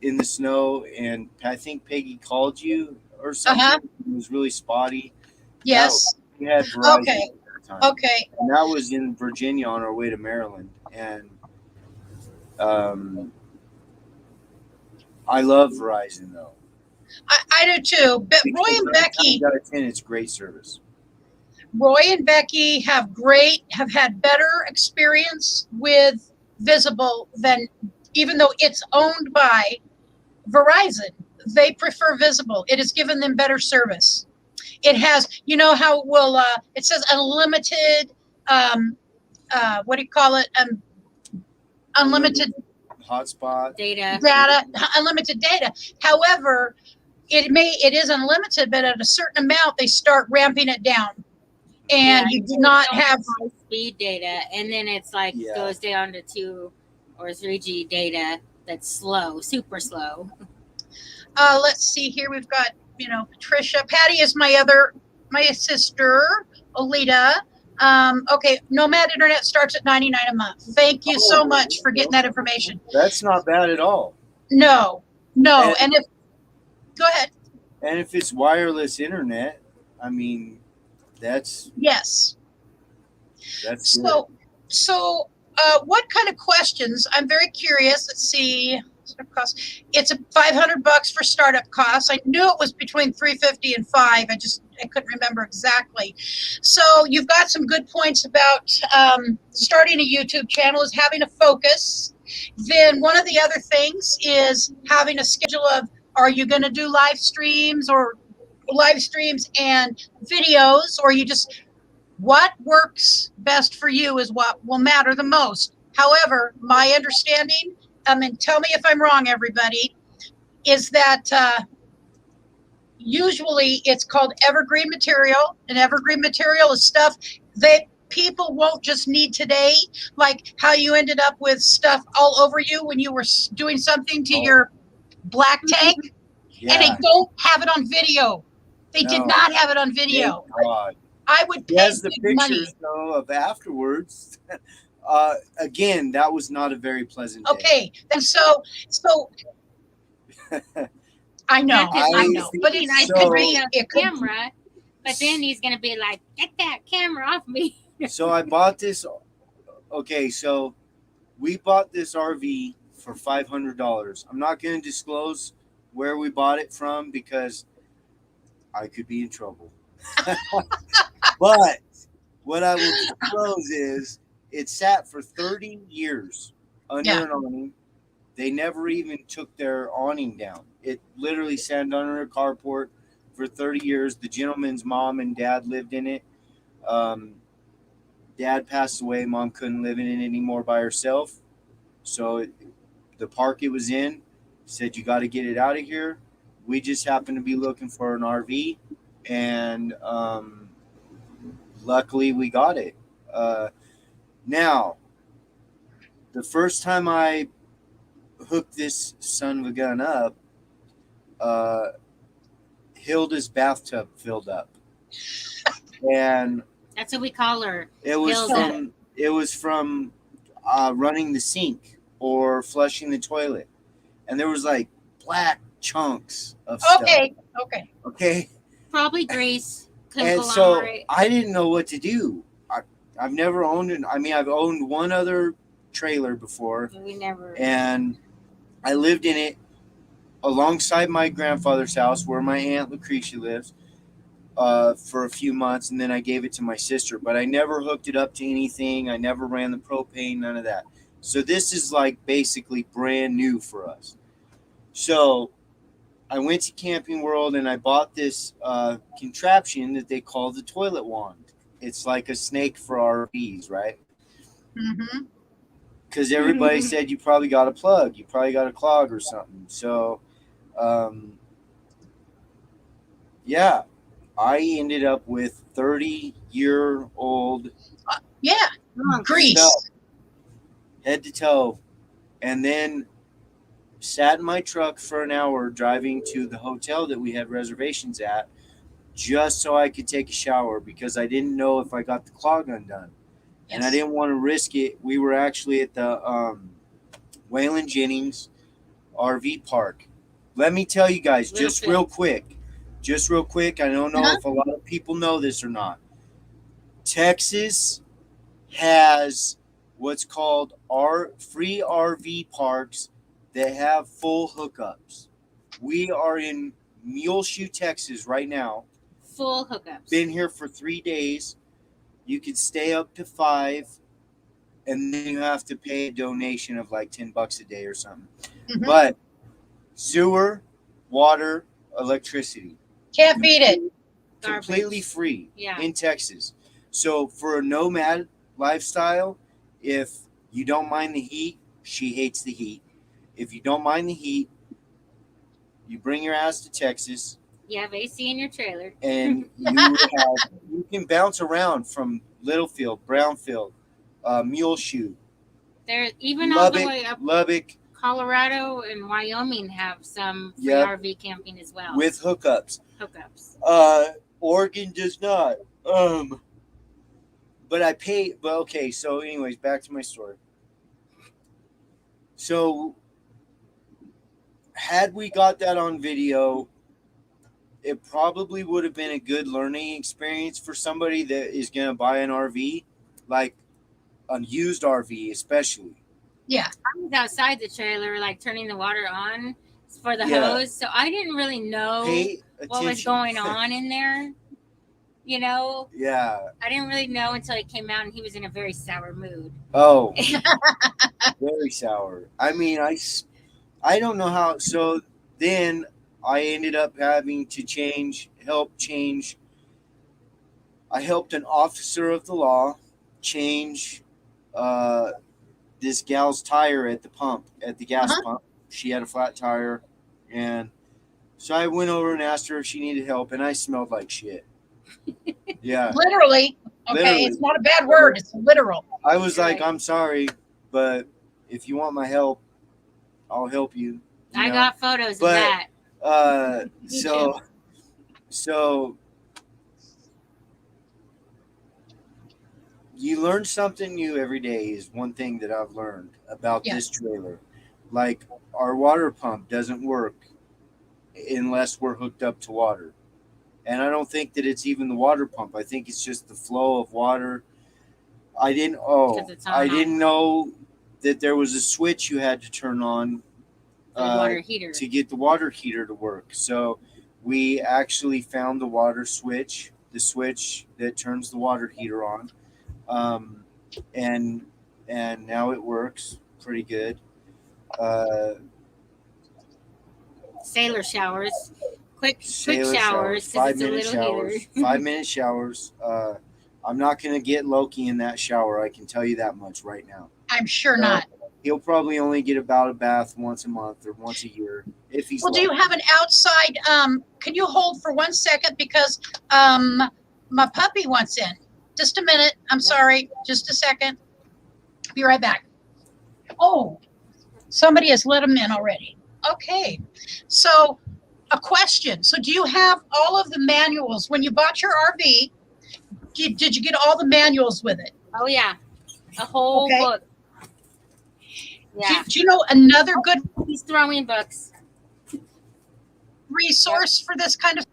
in the snow, and I think Peggy called you or something? It was really spotty. Yes. We had Verizon okay. at that time. Okay. And that was in Virginia on our way to Maryland, and I love Verizon though. I do too. But Roy and Becky, it's great service. Roy and Becky have had better experience with Visible than, even though it's owned by Verizon, they prefer Visible. It has given them better service. It has, you know how it says unlimited, what do you call it? Unlimited hotspot data, unlimited data. However, it is unlimited, but at a certain amount, they start ramping it down. And you do not have high speed data, and then it's like goes down to 2 or 3G data that's slow, super slow. Let's see here. We've got, Patricia. Patty is my sister, Olita. Okay, Nomad Internet starts at $99 a month. Thank you so much for getting that information. That's not bad at all. No. Go ahead. And if it's wireless internet, I mean, that's so. So, what kind of questions? I'm very curious. Let's see. It's $500 for startup costs. I knew it was between $350 and $500. I couldn't remember exactly. So you've got some good points about starting a YouTube channel is having a focus. Then one of the other things is having a schedule of, Are you going to do live streams and videos, or you just, what works best for you is what will matter the most. However, my understanding, and tell me if I'm wrong, everybody, is that usually it's called evergreen material, and evergreen material is stuff that people won't just need today, like how you ended up with stuff all over you when you were doing something to your black tank, and they Yeah. don't have it on video. They did No. not have it on video. Thank God. I would He pay has the big money. pictures though of afterwards. Again, that was not a very pleasant day. Okay, and so I know, I know, but it's it nice could to bring be a it could, camera, but then he's gonna be like, "Get that camera off me." So I bought this. Okay, so we bought this RV for $500. I'm not going to disclose where we bought it from because I could be in trouble. But what I will disclose is it sat for 30 years under Yeah. an awning. They never even took their awning down. It literally sat under a carport for 30 years. The gentleman's mom and dad lived in it. Dad passed away. Mom couldn't live in it anymore by herself. So the park it was in said, you got to get it out of here. We just happened to be looking for an RV. And luckily we got it. Now, the first time I hooked this son of a gun up, Hilda's bathtub filled up. And That's what we call her. it was Hilda. from running the sink or flushing the toilet, and there was like black chunks of stuff. Okay. Probably grease. And so I didn't know what to do. I've never owned I've owned one other trailer before, We never. and I lived in it alongside my grandfather's house where my Aunt Lucretia lives. For a few months, and then I gave it to my sister, but I never hooked it up to anything. I never ran the propane, none of that. So this is like basically brand new for us. So I went to Camping World and I bought this contraption that they call the toilet wand. It's like a snake for RVs, right? mm-hmm. Because everybody said you probably got a plug, you probably got a clog or something. So, yeah. I ended up with 30-year-old Grease. stuff, head to toe, and then sat in my truck for an hour driving to the hotel that we had reservations at just so I could take a shower because I didn't know if I got the clog undone. Yes. And I didn't want to risk it. We were actually at the Waylon Jennings RV park. Let me tell you guys, real quick, I don't know if a lot of people know this or not. Texas has what's called free RV parks that have full hookups. We are in Muleshoe, Texas right now. Full hookups. Been here for 3 days. You can stay up to 5, and then you have to pay a donation of like $10 a day or something. Mm-hmm. But sewer, water, electricity. Can't beat it. Completely free Yeah. in Texas. So for a nomad lifestyle, if you don't mind the heat, she hates the heat. If you don't mind the heat, you bring your ass to Texas. You have AC in your trailer. And you can bounce around from Littlefield, Brownfield, Muleshoe. There, even Lubbock, all the way up, Lubbock, Colorado and Wyoming have some free Yep. RV camping as well. with hookups. hookups. Oregon does not. But I pay. But okay. So, anyways, back to my story. So, had we got that on video, it probably would have been a good learning experience for somebody that is going to buy an RV, like a used RV, especially. Yeah. I was outside the trailer, like turning the water on for the Yeah. hose, so I didn't really know Pay what was attention. going on in there. You know, Yeah. I didn't really know until he came out and he was in a very sour mood. Oh, very sour. I mean, I don't know how. So then I ended up having to help change. I helped an officer of the law change this gal's tire at the gas Uh-huh. pump. She had a flat tire, and so I went over and asked her if she needed help, and I smelled like shit. Yeah, Literally. Okay, literally. it's not a bad word. It's literal. I was like, Right. I'm sorry, but if you want my help, I'll help you. I got photos of But that. Me so you learn something new every day is one thing that I've learned about Yes. this trailer. Like our water pump doesn't work unless we're hooked up to water. And I don't think that it's even the water pump. I think it's just the flow of water. I didn't 'Cause it's on I high. didn't know that there was a switch you had to turn on The water heater. to get the water heater to work. So we actually found the water switch, the switch that turns the water heater on, and now it works pretty good. Sailor showers. Quick Sailor showers. 'Cause 5-minute it's a little showers, heater. 5-minute showers. I'm not gonna get Loki in that shower. I can tell you that much right now. I'm sure not. He'll probably only get about a bath once a month or once a year if he's. Well, do you have an outside? Can you hold for 1 second because my puppy wants in. Just a minute. I'm sorry. Just a second. Be right back. Oh, somebody has let him in already. Okay. So, a question. So, do you have all of the manuals when you bought your RV? Did you get all the manuals with it? Oh yeah, a whole Okay. book. Yeah, Do you know another good he's throwing books. resource for this kind of?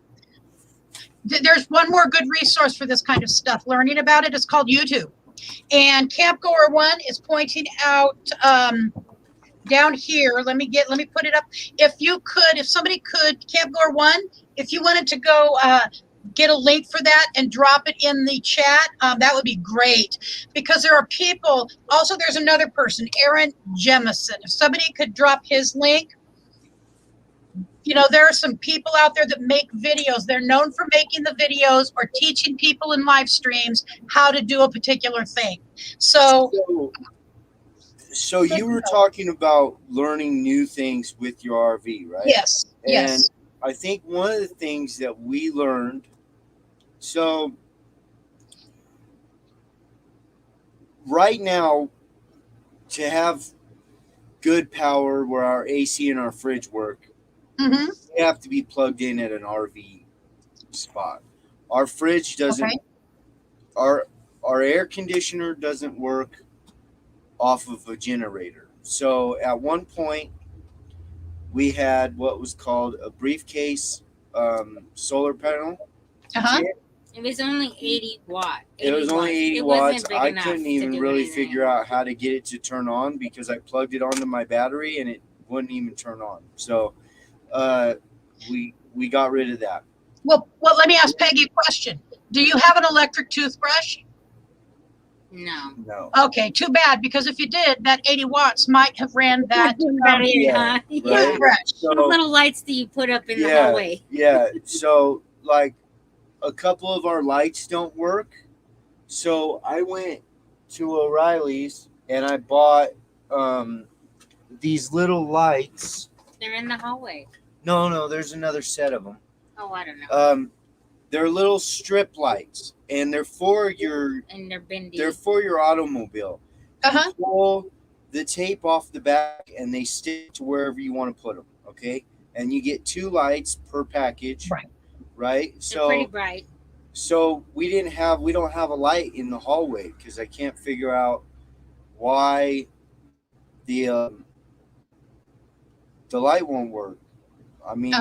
There's one more good resource for this kind of stuff. Learning about it is called YouTube. And Camp Goer One is pointing out down here. Let me put it up. If somebody could, Camp Goer One, if you wanted to go get a link for that and drop it in the chat, that would be great. Because there are people. Also, there's another person, Aaron Jemison. If somebody could drop his link. There are some people out there that make videos. They're known for making the videos or teaching people in live streams how to do a particular thing. So you were talking about learning new things with your RV, right? yes, yes. And I think one of the things that we learned, so right now, to have good power where our AC and our fridge work, Mm-hmm. we have to be plugged in at an RV spot. Our fridge doesn't. Okay. Our air conditioner doesn't work off of a generator. So at one point, we had what was called a briefcase solar panel. Uh-huh. It was only 80 watt. It was only 80 It watts. wasn't big I enough couldn't to even do really anything. figure out how to get it to turn on because I plugged it onto my battery and it wouldn't even turn on. So we got rid of that. Well, let me ask Peggy a question. Do you have an electric toothbrush? No. No. Okay, too bad, because if you did, that 80 watts might have ran that Yeah, Yeah. right? toothbrush. So, What little lights do you put up in the hallway? Yeah. So like a couple of our lights don't work. So I went to O'Reilly's and I bought these little lights. They're in the hallway. No, there's another set of them. Oh, I don't know. They're little strip lights, and they're for your And they're bendy. automobile. Uh-huh. Pull the tape off the back, and they stick to wherever you want to put them. Okay, and you get 2 lights per package. Right. Right. They're pretty bright. So we don't have a light in the hallway because I can't figure out why the light won't work. I mean,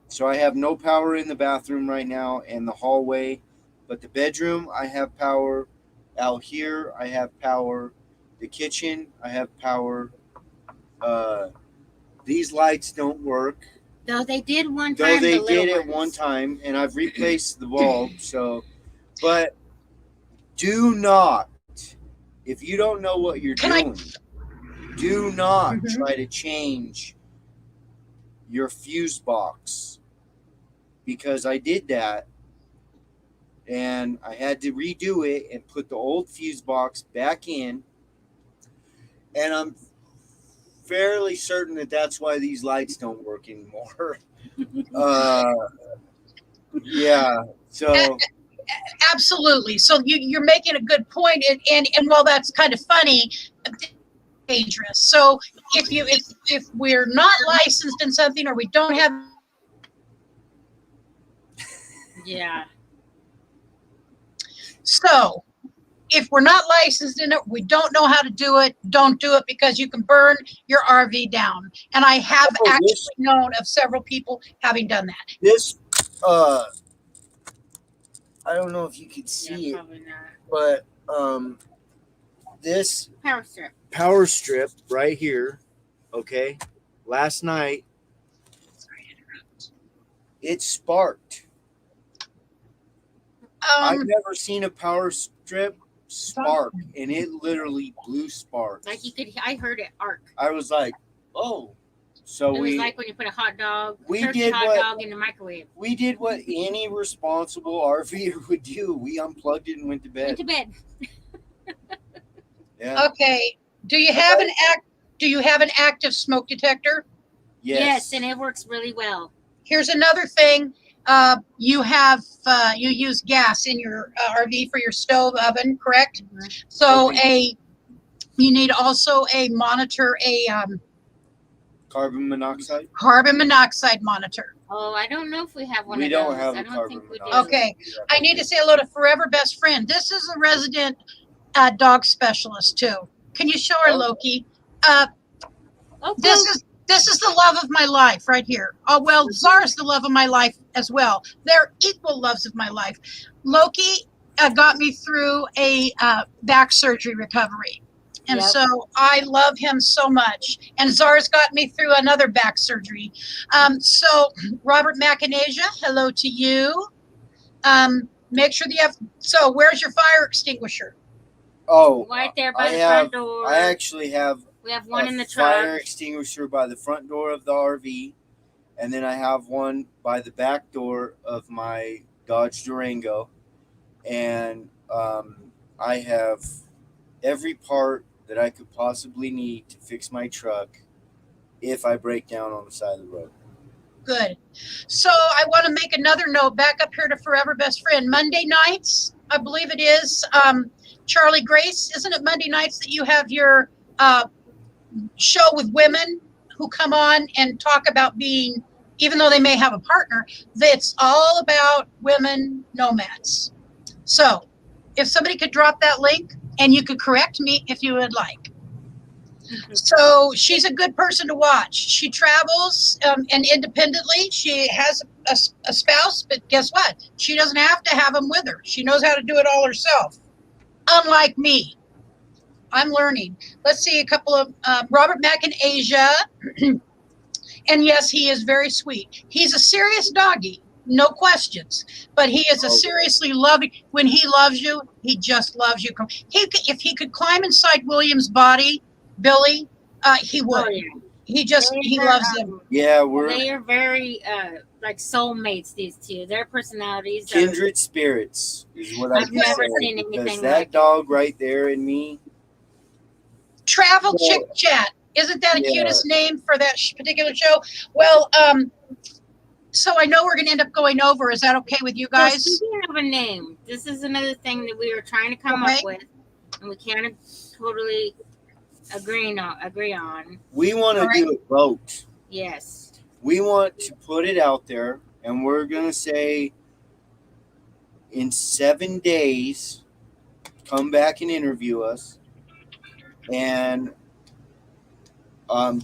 so I have no power in the bathroom right now and the hallway, but the bedroom I have power. Out here I have power. The kitchen I have power. These lights don't work. Though they did one Though time. they the did little at one ones. time, and I've replaced the bulb. So, but do not, if you don't know what you're doing, do not Mhm. try to change your fuse box, because I did that and I had to redo it and put the old fuse box back in. And I'm fairly certain that that's why these lights don't work anymore. Yeah. So Absolutely. So you're making a good point, and while that's kind of funny, dangerous. So if we're not licensed in something or we don't have, Yeah. so if we're not licensed in it, we don't know how to do it, don't do it, because you can burn your RV down. And I have actually known of several people having done that. this, I don't know if you could see it, Probably not. but this power strip right here, okay, last night it sparked. I've never seen a power strip spark, and it literally blew sparks. Like I heard it arc. I was like, oh. So it was like when you put a hot dog, dog in the microwave. We did what any responsible RVer would do. We unplugged it and went to bed. Yeah. Okay. Do you have an active smoke detector? Yes, and it works really well. Here's another thing. You use gas in your RV for your stove oven, correct? Mm-hmm. So you need also a monitor, carbon monoxide monitor. Oh, I don't know if we have one. We of don't those. have I a don't carbon think we monoxide. do. Okay, I need to say hello to Forever Best Friend. This is a resident dog specialist too. Can you show her, Loki? This is the love of my life right here. Oh, well, Czar's the love of my life as well. They're equal loves of my life. Loki got me through a back surgery recovery. And so I love him so much. And Czar's got me through another back surgery. So Robert McInasia, hello to you. Make sure that you have, so where's your fire extinguisher? Oh, right there by the front door. I actually have. We have one in the truck. Fire extinguisher by the front door of the RV, and then I have one by the back door of my Dodge Durango, and I have every part that I could possibly need to fix my truck if I break down on the side of the road. Good. So I want to make another note back up here to Forever Best Friend. Monday nights, I believe it is, Charlie Grace, isn't it Monday nights that you have your show with women who come on and talk about being, even though they may have a partner, it's all about women nomads. So if somebody could drop that link, and you could correct me if you would like. Mm-hmm. So she's a good person to watch. She travels and independently. She has a spouse, but guess what? She doesn't have to have him with her. She knows how to do it all herself. Unlike me. I'm learning. Let's see a couple of Robert McInasia. And yes, he is very sweet. He's a serious doggy, no questions. But he is a seriously loving. When he loves you, he just loves you. If he could climb inside William's body, Billy, he would. Oh, yeah. He loves them. Yeah, they are very like soulmates. These two, their personalities, kindred spirits, is what I've never seen anything because that like dog right there in me. Travel Chick Chat. Isn't that the cutest name for that particular show? Well, so I know we're going to end up going over. Is that okay with you guys? Yes, we have a name. This is another thing that we were trying to come up with, and we can't totally agree on. We want to do a vote. Yes. We want to put it out there, and we're going to say in 7 days, come back and interview us. And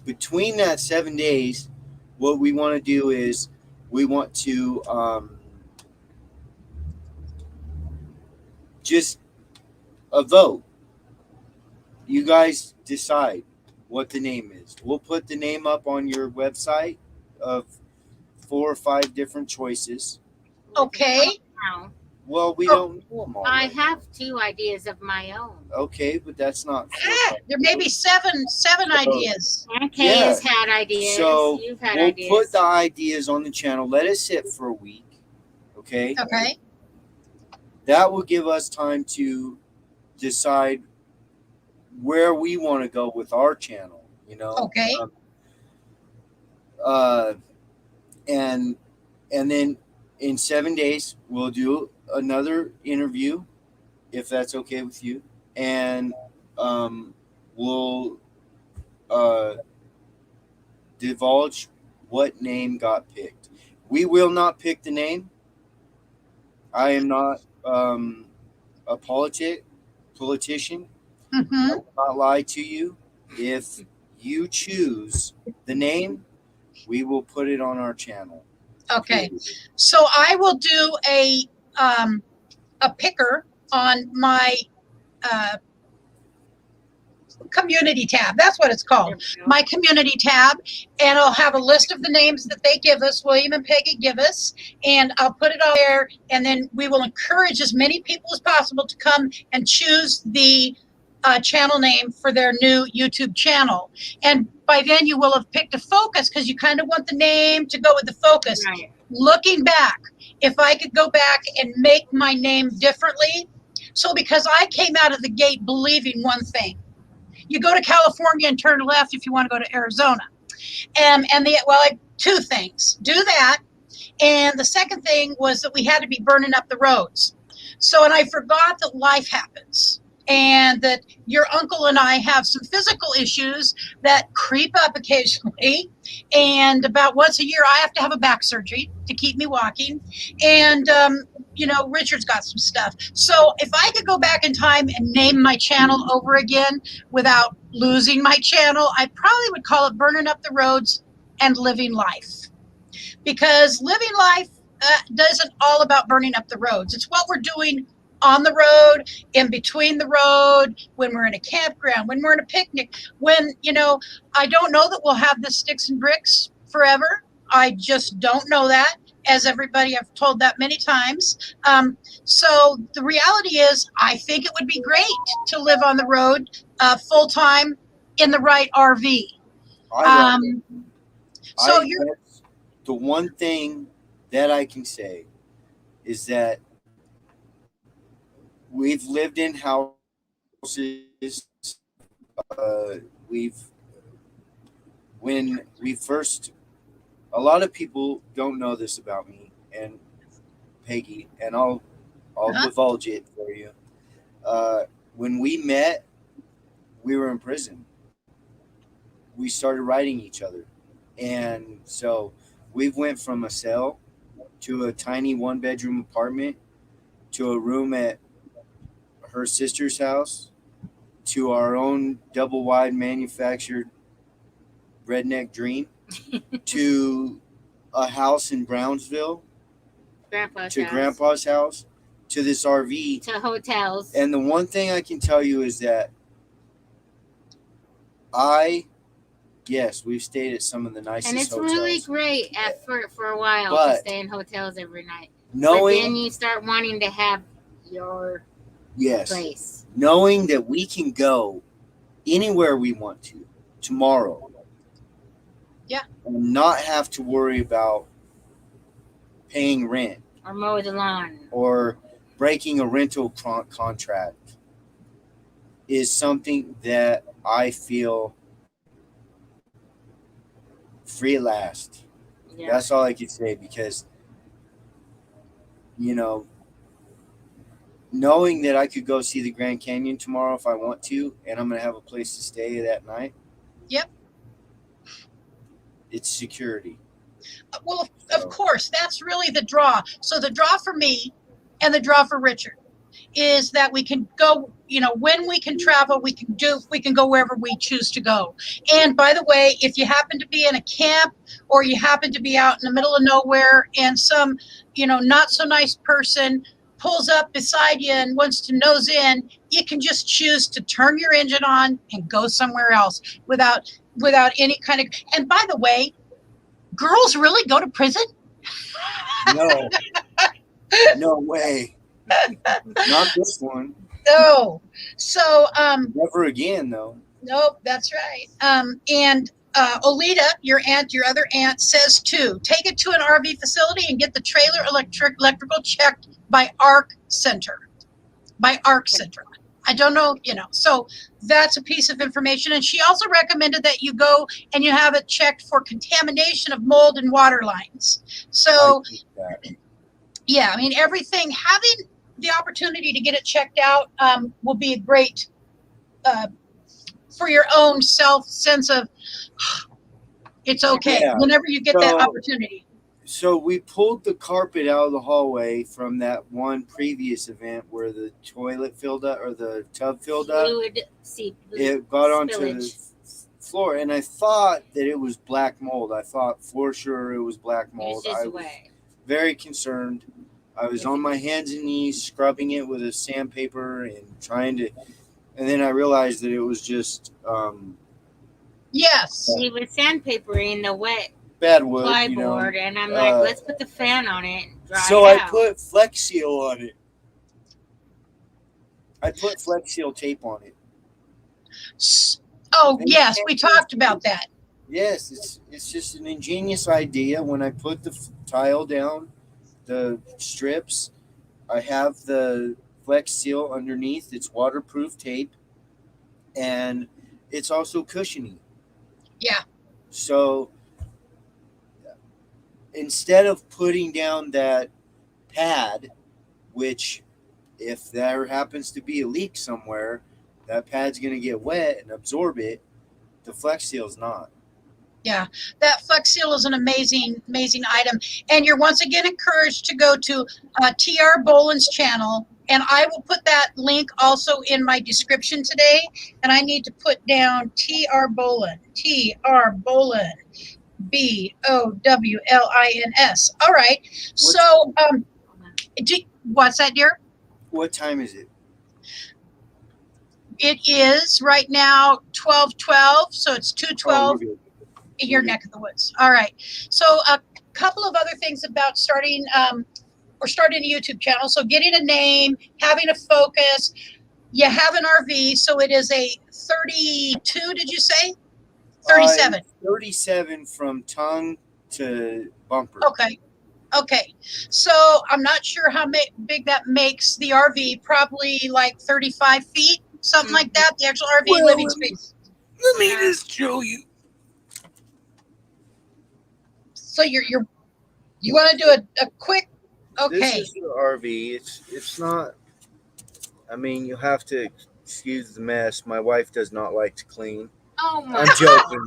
between that 7 days, what we want to do is we want to just a vote. You guys decide what the name is. We'll put the name up on your website of 4 or 5 different choices. Okay. Well, we Oh. don't know them all. I right have now. 2 ideas of my own. Okay, but that's not. There may be seven ideas. Okay, Yeah. has had ideas. So You've had we'll ideas. put the ideas on the channel. Let it sit for a week. Okay. Okay. That will give us time to decide where we want to go with our channel. Okay. Uh, and then in 7 days we'll do another interview, if that's okay with you, and we'll divulge what name got picked. We will not pick the name. I am not a politician. Mm-hmm. I will not lie to you. If you choose the name, we will put it on our channel. Okay. So I will do a picker on my community tab. That's what it's called. My community tab, and I'll have a list of the names that they give us, William and Peggy give us, and I'll put it on there, and then we will encourage as many people as possible to come and choose the channel name for their new YouTube channel. And by then you will have picked a focus, because you kind of want the name to go with the focus. Right. Looking back, if I could go back and make my name differently, so because I came out of the gate believing one thing: you go to California and turn left if you want to go to Arizona. Two things. Do that. And the second thing was that we had to be burning up the roads. So, and I forgot that life happens, and that your uncle and I have some physical issues that creep up occasionally. And about once a year, I have to have a back surgery to keep me walking. And, Richard's got some stuff. So if I could go back in time and name my channel over again without losing my channel, I probably would call it Burning Up the Roads and Living Life. Because living life isn't all about burning up the roads. It's what we're doing on the road, in between the road, when we're in a campground, when we're in a picnic, when, I don't know that we'll have the sticks and bricks forever. I just don't know that, as everybody, I've told that many times. So the reality is, I think it would be great to live on the road full time in the right RV. The one thing that I can say is that we've lived in houses. When we first, a lot of people don't know this about me and Peggy, and I'll divulge it for you. When we met, we were in prison. We started writing each other, and so we went from a cell to a tiny 1-bedroom apartment to a room at her sister's house to our own double wide manufactured redneck dream to a house in Brownsville, Grandpa's house, to this RV, to hotels. And the one thing I can tell you is that yes, we've stayed at some of the nicest and it's hotels. really great for a while to stay in hotels every night. But then you start wanting to have your place. Knowing that we can go anywhere we want to tomorrow. Yeah. And not have to worry about paying rent. Or mow the lawn. Or breaking a rental contract is something that I feel free at last. Yeah. That's all I can say, because, knowing that I could go see the Grand Canyon tomorrow if I want to, and I'm going to have a place to stay that night. Yep. It's security. Well, of course, that's really the draw. So the draw for me and the draw for Richard is that we can go, when we can travel, we can go wherever we choose to go. And by the way, if you happen to be in a camp, or you happen to be out in the middle of nowhere and some, not so nice person pulls up beside you and wants to nose in, you can just choose to turn your engine on and go somewhere else without any kind of, and by the way, girls really go to prison? No way. Not this one. No. So, Never again, though. nope, that's right. And Olita, your aunt, your other aunt, says too, take it to an RV facility and get the trailer electrical checked by ARC Center. By ARC Center. I don't know, so that's a piece of information. And she also recommended that you go and you have it checked for contamination of mold and water lines. So, yeah, I mean, everything, having the opportunity to get it checked out will be a great for your own sense of it's okay whenever you get that opportunity. So we pulled the carpet out of the hallway from that one previous event where the toilet filled up or the tub filled up. It got onto the floor, and I thought that it was black mold. I thought for sure it was black mold. I was very concerned. I was on my hands and knees scrubbing it with a sandpaper and trying to, and then I realized that it was just yes, he was sandpapering the wet bad wood plyboard, and I'm like, let's put the fan on it. So I put Flex Seal on it. I put Flex Seal tape on it. Oh, yes, we talked about that. Yes, it's just an ingenious idea. When I put the tile down, the strips, I have the Flex Seal underneath. It's waterproof tape, and it's also cushiony. Yeah. So instead of putting down that pad, which if there happens to be a leak somewhere, that pad's going to get wet and absorb it, the Flex Seal's not. Yeah, that Flex Seal is an amazing item. And you're once again encouraged to go to TR Boland's channel. And I will put that link also in my description today. And I need to put down TR Boland, TR Boland, BOWLINS. All right. So, what's that, dear? What time is it? It is right now 12:12, so it's 2:12 in your neck of the woods. All right. So a couple of other things about starting or starting a YouTube channel. So getting a name, having a focus. You have an RV, so it is a 32. Did you say 37? 37 from tongue to bumper. Okay. So I'm not sure how big that makes the RV. Probably like 35 feet, something like that. The actual RV living space. Let me just show you. So you want to do a quick. Okay. This is the RV. It's not. I mean, you have to excuse the mess. My wife does not like to clean. Oh my! I'm joking.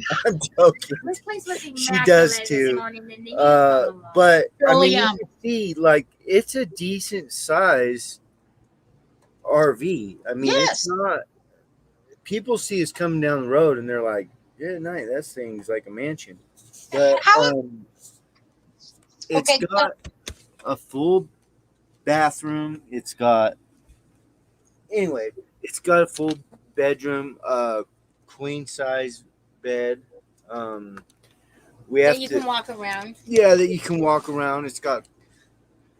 This place was immaculate. She does too. But I mean, you can see like it's a decent size RV. I mean, It's not. People see us coming down the road and they're like, "Good night, that thing's like a mansion." But it's got a full bathroom. It's got a full bedroom, queen size bed. That you can walk around. Yeah, that you can walk around. It's got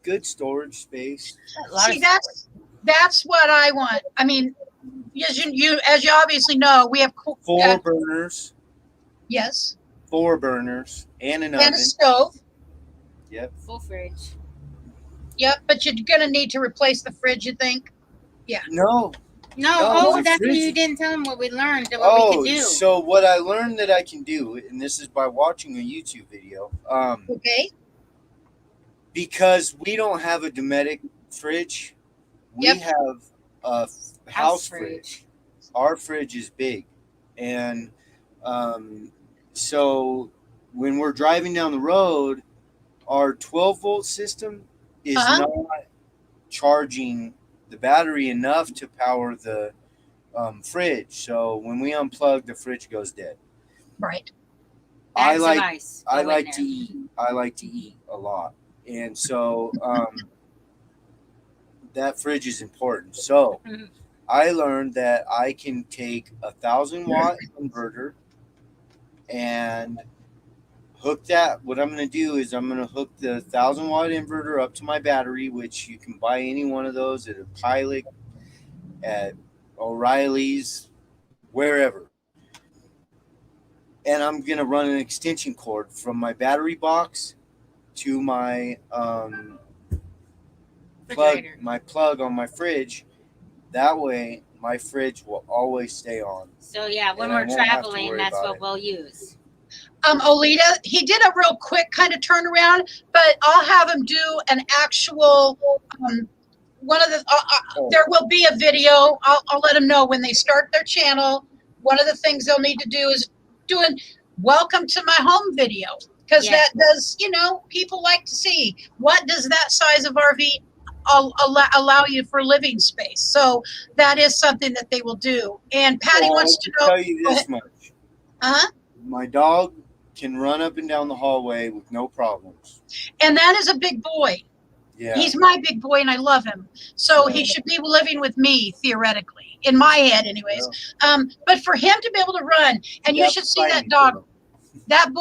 good storage space. See, that's what I want. I mean, as you obviously know, we have 4 burners. Yes. 4 burners and an oven. And a stove. Yep. Full fridge. Yep, but you're gonna need to replace the fridge, you think? Yeah. No. Oh, that's what you didn't tell them what we learned. What we could do. So what I learned that I can do, and this is by watching a YouTube video. Okay. Because we don't have a Dometic fridge, we have a house fridge. Our fridge is big, and so when we're driving down the road, our 12-volt system is not charging the battery enough to power the fridge. So when we unplug, the fridge goes dead. Right. I like to eat. I like to eat a lot, and so that fridge is important. So I learned that I can take 1,000-watt inverter and what I'm going to do is I'm going to hook the 1,000-watt inverter up to my battery, which you can buy any one of those at a Pilot, at O'Reilly's, wherever. And I'm going to run an extension cord from my battery box to my plug on my fridge. That way my fridge will always stay on. So yeah, when And I we're won't have to traveling, worry that's about what it. we'll use. Olita, he did a real quick kind of turnaround, but I'll have him do an actual, one of the, there will be a video. I'll let him know when they start their channel. One of the things they'll need to do is do a welcome to my home video, because Yes. that does, people like to see what does that size of RV allow you for living space. So that is something that they will do. And Patty wants to know. Tell you this much. Uh-huh. My dog can run up and down the hallway with no problems. And that is a big boy. Yeah. He's my big boy and I love him. So Yeah. he should be living with me, theoretically, in my head anyways. Yeah. But for him to be able to run, and you should see that dog, that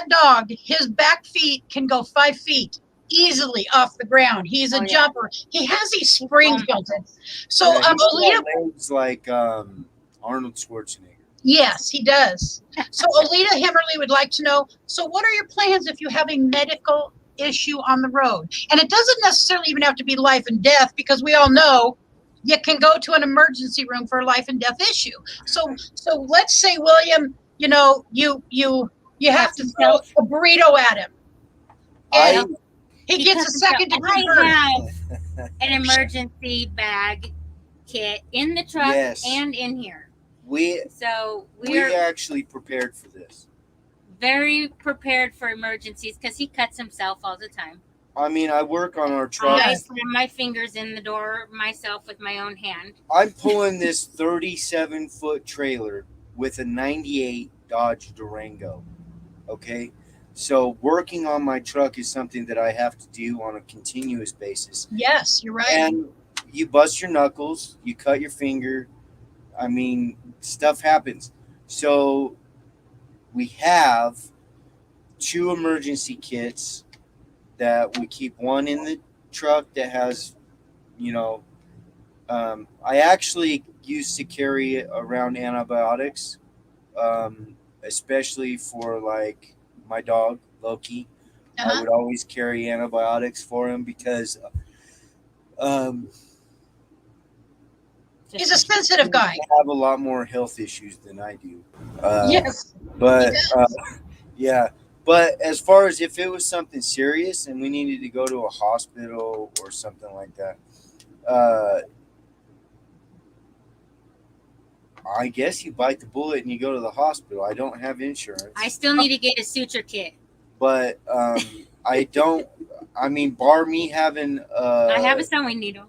dog, his back feet can go 5 feet easily off the ground. He's a jumper. He has these springs built in. So Alita legs like Arnold Schwarzenegger. Yes, he does. So Alita Himmerly would like to know, so what are your plans if you have a medical issue on the road? And it doesn't necessarily even have to be life and death, because we all know you can go to an emergency room for a life and death issue. So let's say, William, you have to throw a burrito at him. And he gets a second degree burn. I have an emergency bag kit in the truck and in here. We actually prepared for this. Very prepared for emergencies, because he cuts himself all the time. I mean, I work on our truck. I slam my fingers in the door myself with my own hand. I'm pulling this 37-foot trailer with a 98 Dodge Durango. Okay? So working on my truck is something that I have to do on a continuous basis. Yes, you're right. And you bust your knuckles, you cut your finger. I mean, stuff happens. So we have 2 emergency kits that we keep. One in the truck that has, I actually used to carry around antibiotics, especially for like my dog, Loki. Uh-huh. I would always carry antibiotics for him because he's a sensitive guy. I have a lot more health issues than I do. Yes. But yeah. But as far as if it was something serious and we needed to go to a hospital or something like that, I guess you bite the bullet and you go to the hospital. I don't have insurance. I still need to get a suture kit. But I don't. I mean, bar me having. I have a sewing needle.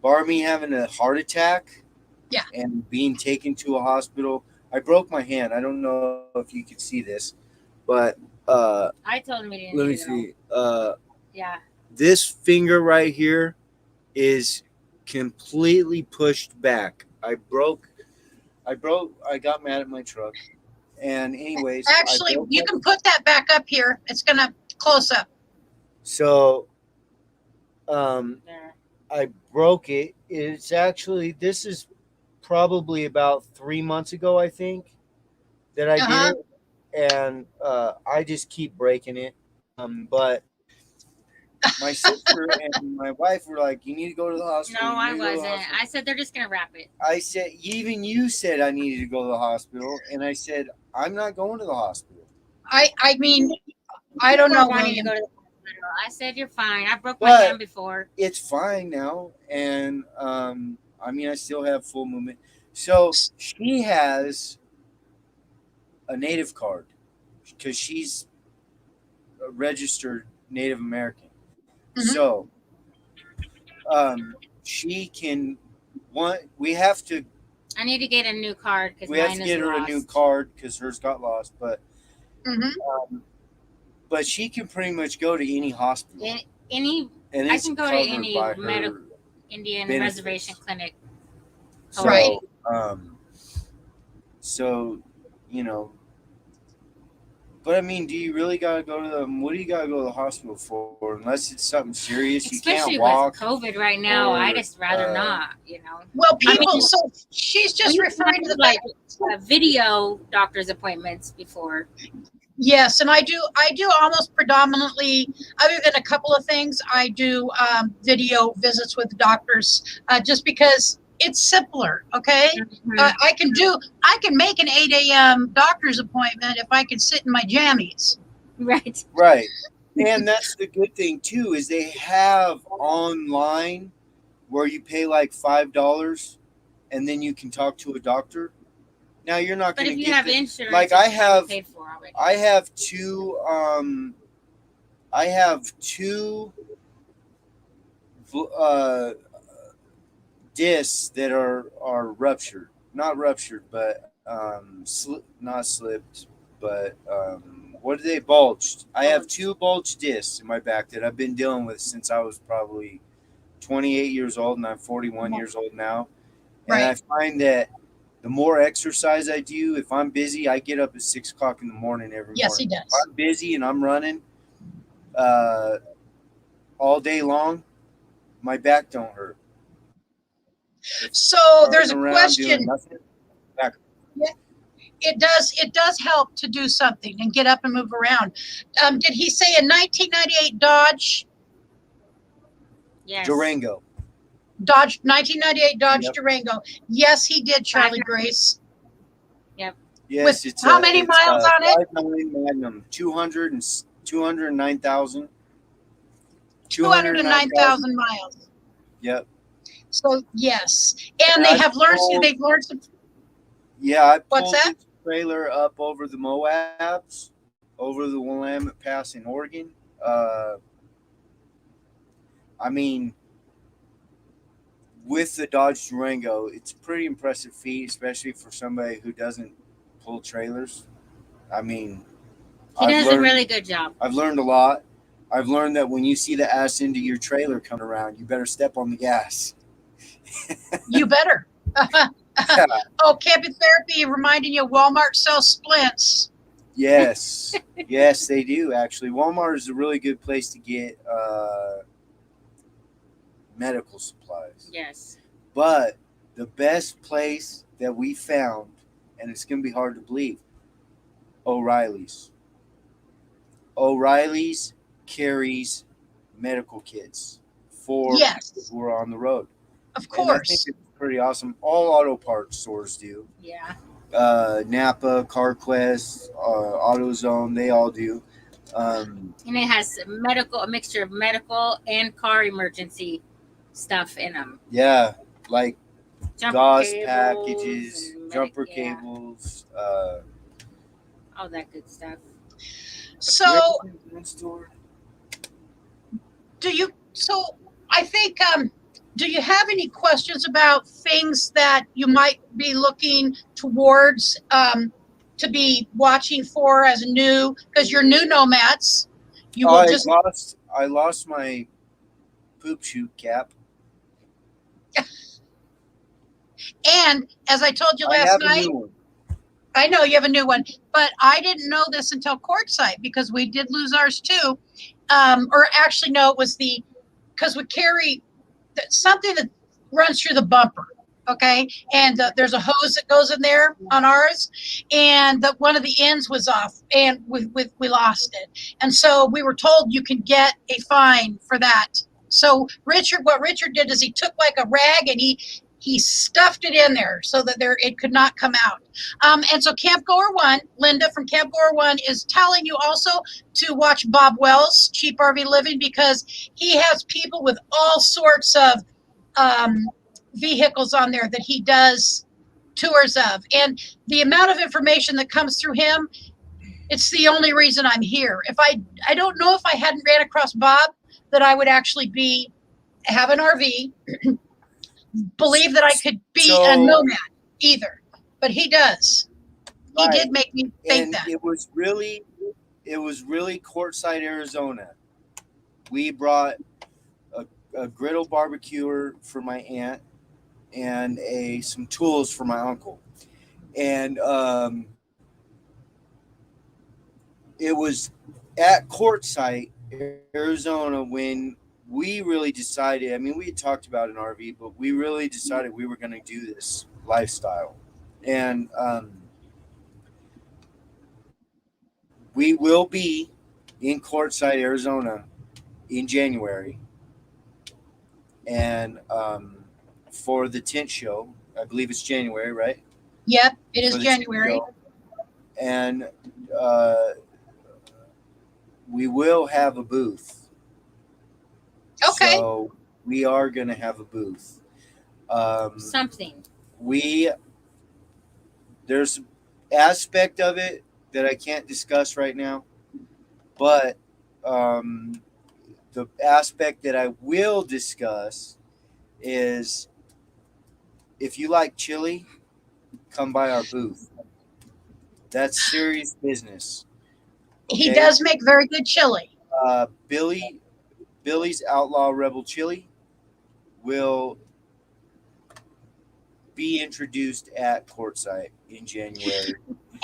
Bar me having a heart attack. Yeah. And being taken to a hospital. I broke my hand. I don't know if you could see this, but I told him he didn't. Let me see. Yeah. This finger right here is completely pushed back. I got mad at my truck. And anyways, actually, you can put that back up here. It's gonna close up. So, I broke it. It's actually, this is probably about 3 months ago, I think, that I did it, and I just keep breaking it. But my sister and my wife were like, "You need to go to the hospital." No, I wasn't. I said they're just gonna wrap it. I said, even you said I needed to go to the hospital, and I said, I'm not going to the hospital. I mean, I don't know, William. To go to the hospital. I said, you're fine. I broke my hand before. It's fine now, and I mean, I still have full movement. So she has a Native card because she's a registered Native American. Mm-hmm. So she can. We have to. I need to get a new card because we have to get her a new card because hers got lost. But but she can pretty much go to any hospital. I can go to any medical Indian benefits. Reservation clinic. So, right. So, But I mean, do you really gotta go to the? What do you gotta go to the hospital for? Unless it's something serious, you can't Especially walk. with COVID right now, I or, just rather not. You know. Well, I people, mean, so she's we just used to referring to have the like fact. video doctor's appointments before. Yes, and I do almost predominantly, other than a couple of things, I do video visits with doctors, just because it's simpler. Okay, Mhm. I can make an 8 a.m. doctor's appointment if I can sit in my jammies. Right. Right. And that's the good thing too, is they have online where you pay like $5 and then you can talk to a doctor. Now you're not But going if to you get have the insurance, like it's probably paid for already. I have two uh discs that are ruptured. Not ruptured, but not slipped, but what are they, bulged. I have two bulged discs in my back that I've been dealing with since I was probably 28 years old, and I'm 41 years old now. And I Right. find that the more exercise I do, if I'm busy, I get up at 6 o'clock in the morning every Yes, he morning. If does. I'm busy and I'm running uh, all day long, my back don't hurt. If So I'm there's running a around doing question. nothing, back. Yeah, it does help to do something and get up and move around. Did he say a 1998 Yes. Durango. Dodge 1998 Dodge Yep. Durango? Yes, he did, Charlie Grace. Yep. With Yes, how many it's miles a on it? 5.9 Magnum, 209,000. 209,000 miles. Yep. So yes, and And they have learned. They've learned some. I What's pulled that? this trailer up over the Moabs, over the Willamette Pass in Oregon. Uh, I mean, with the Dodge Durango, it's a pretty impressive feat, especially for somebody who doesn't pull trailers. I mean, He I've does a learned really good job. I've learned a lot. I've learned that when you see the ass end of your trailer coming around, you better step on the gas. You better. Oh, camping therapy reminding you Walmart sells splints. Yes, yes, they do actually. Walmart is a really good place to get medical supplies. Yes. But the best place that we found, and it's going to be hard to believe, O'Reilly's. O'Reilly's carries medical kits for people Yes, who are on the road. of And I think course. it's pretty awesome. All auto parts stores do. Yeah. Napa, CarQuest, AutoZone, they all do. And it has a mixture of medical and car emergency stuff in them. Yeah, like Jumper gauze cables packages, and jumper yeah, cables. all that good stuff. So Where is that store? do you? So I think. Do you have any questions about things that you might be looking towards to be watching for as new? Because you're new nomads. You will just I lost my poop chute cap. and as I told you I last have a night. new one. I know you have a new one, but I didn't know this until Quartzsite because we did lose ours too. Or actually, no, it was because we carry something that runs through the bumper. Okay, and there's a hose that goes in there on ours, and one of the ends was off, and we lost it. And so we were told you can get a fine for that. So what Richard did is he took like a rag and he stuffed it in there so that it could not come out. And so Camp Goer One, Linda from Camp Goer One, is telling you also to watch Bob Wells, Cheap RV Living, because he has people with all sorts of vehicles on there that he does tours of. And the amount of information that comes through him, it's the only reason I'm here. If I don't know if I hadn't ran across Bob that I would actually have an RV, believe that I could be a So, nomad either. But he does. He right, did make me think and that. it was really Quartzsite, Arizona. We brought a griddle barbecuer for my aunt and some tools for my uncle. And it was at Quartzsite, Arizona, when we really decided. I mean, we had talked about an RV, but we really decided we were going to do this lifestyle, and we will be in Quartzsite, Arizona, in January, and for the tent show. I believe it's January, right? Yep, it is For the tent January. show. And we will have a booth. Okay. So we are going to have a booth. Something. There's an aspect of it that I can't discuss right now, but the aspect that I will discuss is if you like chili, come by our booth. That's serious business. He does make very good chili. Billy's Outlaw Rebel Chili will be introduced at Quartzsite in January.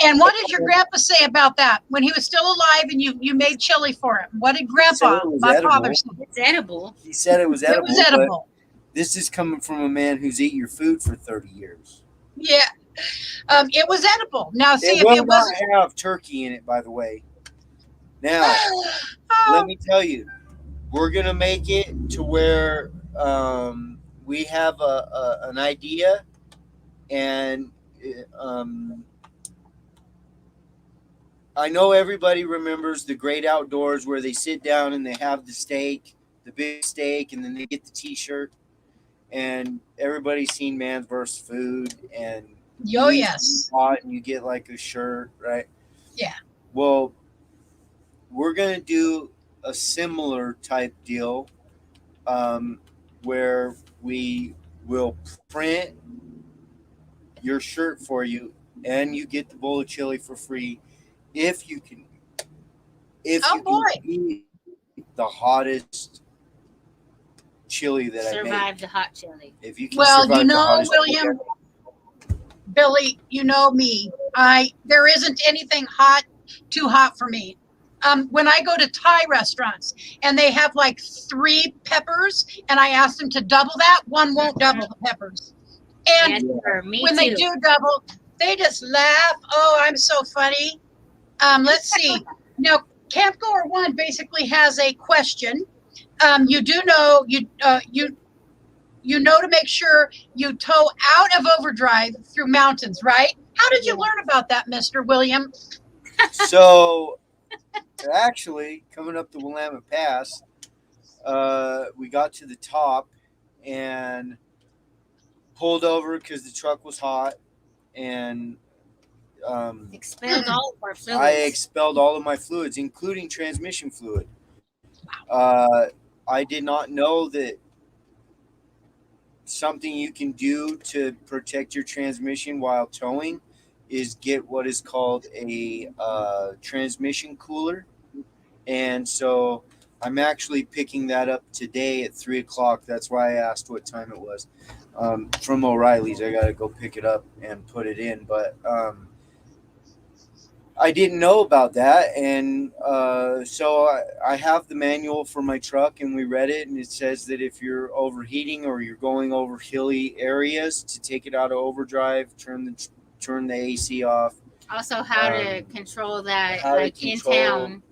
And what did your grandpa say about that when he was still alive and you made chili for him? What did grandpa, my father, say? It's edible. He said it was edible. It was edible. This is coming from a man who's eaten your food for 30 years. Yeah. It was edible. Now, see, It if will it was not have turkey in it, by the way. Now, let me tell you, we're going to make it to where we have an idea, and I know everybody remembers the Great Outdoors where they sit down and they have the steak, the big steak, and then they get the T-shirt. And everybody's seen Man's vs. Food, and yes, hot, and you get like a shirt, right? Yeah. Well, we're gonna do a similar type deal, where we will print your shirt for you, and you get the bowl of chili for free if you can. If you can eat the hottest chili that I made. Survive the hot chili. If you can William, Billy, you know me. There isn't anything too hot for me. When I go to Thai restaurants and they have like 3 peppers, and I ask them to double that, one won't double the peppers. And when they do double, they just laugh. Oh, I'm so funny. Let's see. Now, Campgoer 1 basically has a question. You do know you know to make sure you tow out of overdrive through mountains, right? How did you learn about that, Mr. William? So, actually, coming up the Willamette Pass, we got to the top and pulled over because the truck was hot, and expelled all of our fluids. I expelled all of my fluids, including transmission fluid. I did not know that something you can do to protect your transmission while towing is get what is called a transmission cooler. And so I'm actually picking that up today at 3:00. That's why I asked what time it was. From O'Reilly's, I got to go pick it up and put it in. But I didn't know about that, and so I have the manual for my truck, and we read it, and it says that if you're overheating or you're going over hilly areas, to take it out of overdrive, turn the AC off. Also, how to control that, like in town.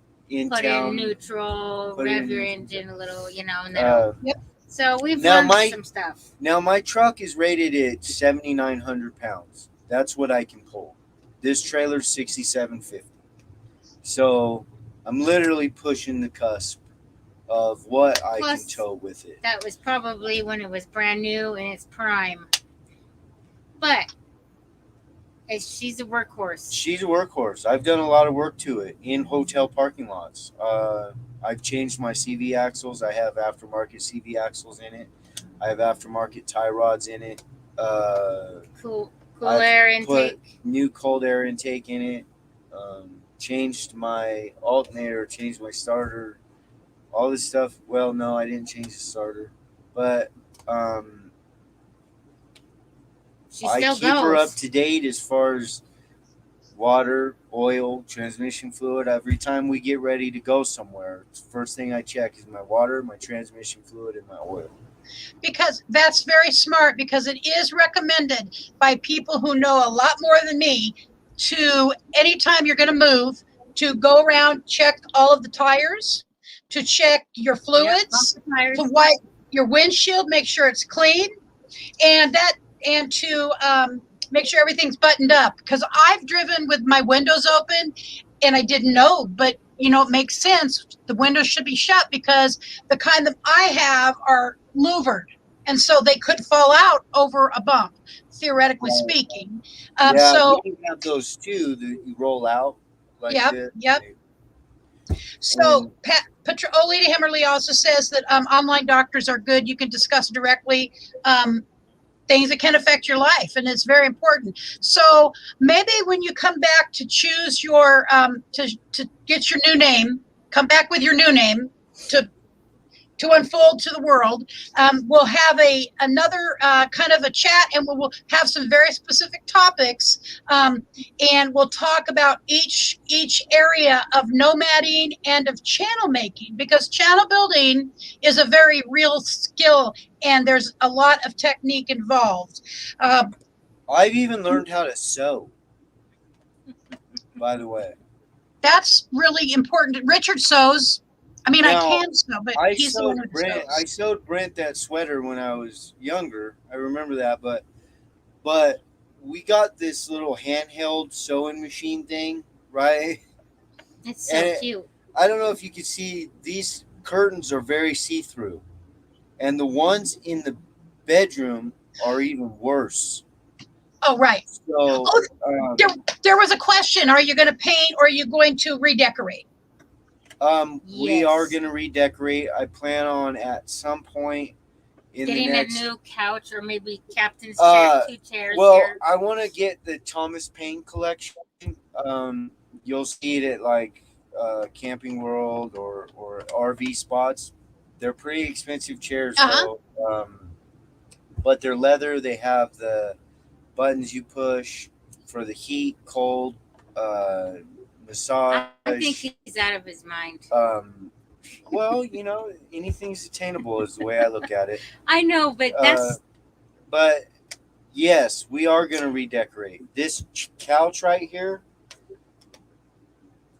Put in neutral, rev your engine a little, and then. Yep. So we've learned some stuff. Now my truck is rated at 7,900 pounds. That's what I can pull. This trailer's 6,750. So I'm literally pushing the cusp of what I can tow with it. That was probably when it was brand new in its prime. But she's a workhorse. She's a workhorse. I've done a lot of work to it in hotel parking lots. I've changed my CV axles. I have aftermarket CV axles in it. I have aftermarket tie rods in it. Cool air intake. Put new cold air intake in it. Changed my alternator. Changed my starter. All this stuff. Well, no, I didn't change the starter, but I keep her up to date as far as water, oil, transmission fluid. Every time we get ready to go somewhere, first thing I check is my water, my transmission fluid, and my oil. Because that's very smart, because it is recommended by people who know a lot more than me to, anytime you're going to move, to go around, check all of the tires, to check your fluids, to wipe your windshield, make sure it's clean, and to make sure everything's buttoned up. Because I've driven with my windows open and I didn't know, but it makes sense. The windows should be shut because the kind that I have are louvered, and so they could fall out over a bump, theoretically speaking. So you have those too that you roll out like yep, this. yep. So Olita Himmerly also says that online doctors are good. You can discuss directly things that can affect your life, and it's very important. So maybe when you come back to choose your to get your new name, come back with your new name to unfold to the world. We'll have another kind of a chat, and we'll have some very specific topics, and we'll talk about each area of nomading and of channel making, because channel building is a very real skill, and there's a lot of technique involved. I've even learned how to sew, by the way. That's really important. Richard sews. I mean, Now, I can sew, but he's the one who sews. I sewed Brent that sweater when I was younger. I remember that, but we got this little handheld sewing machine thing, right? It's so cute. I don't know if you can see, these curtains are very see-through, and the ones in the bedroom are even worse. Oh, right. So there was a question: are you going to paint, or are you going to redecorate? We are going to redecorate. I plan on at some point getting a new couch, or maybe captain's chair, 2 chairs. Well, I want to get the Thomas Paine collection. You'll see it at like Camping World or RV spots. They're pretty expensive chairs, though. But they're leather. They have the buttons you push for the heat, cold, massage. I think he's out of his mind. Well, anything's attainable is the way I look at it. I know, but that's. But yes, we are going to redecorate this couch right here.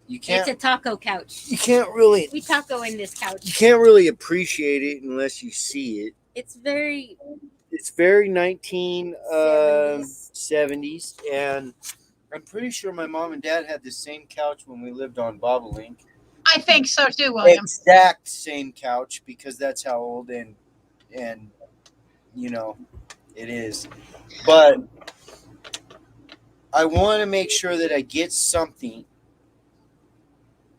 You can't. It's a taco couch. You can't really. We taco in this couch. You can't really appreciate it unless you see it. It's very 1970s, and I'm pretty sure my mom and dad had the same couch when we lived on Bobolink. I think so too, William. Exact same couch, because that's how old and it is. But I want to make sure that I get something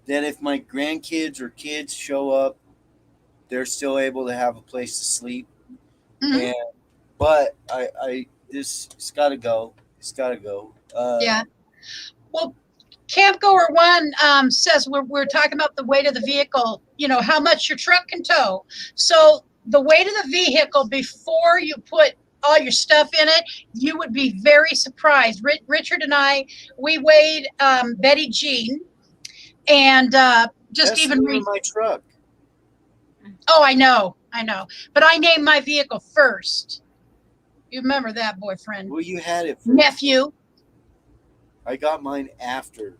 that if my grandkids or kids show up, they're still able to have a place to sleep. Mm-hmm. But it's got to go. It's got to go. Yeah. Well, Campgoer One says we're talking about the weight of the vehicle. How much your truck can tow. So the weight of the vehicle, before you put all your stuff in it, you would be very surprised. Richard and I, we weighed Betty Jean, and just even my truck. Oh, I know. But I named my vehicle first. You remember that, boyfriend? Well, you had it first. Nephew. I got mine after.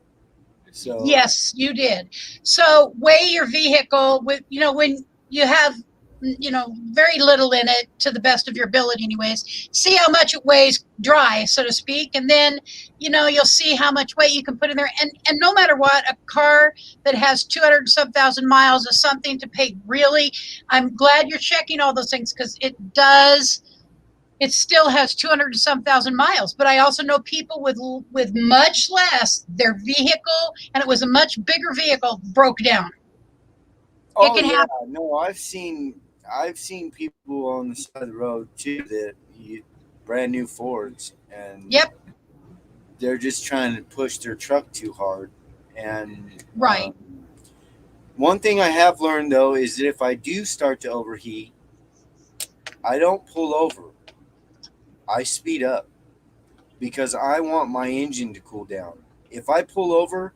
So yes, you did. So weigh your vehicle with when you have very little in it, to the best of your ability anyways. See how much it weighs dry, so to speak, and then you'll see how much weight you can put in there. And no matter what, a car that has 200 and some thousand miles is something to pay. Really, I'm glad you're checking all those things, because it still has 200 and some thousand miles. But I also know people with much less, their vehicle, and it was a much bigger vehicle, broke down. It can happen. No, I've seen people on the side of the road too that brand new Fords, and they're just trying to push their truck too hard. And right. One thing I have learned though is that if I do start to overheat, I don't pull over. I speed up, because I want my engine to cool down. if I pull over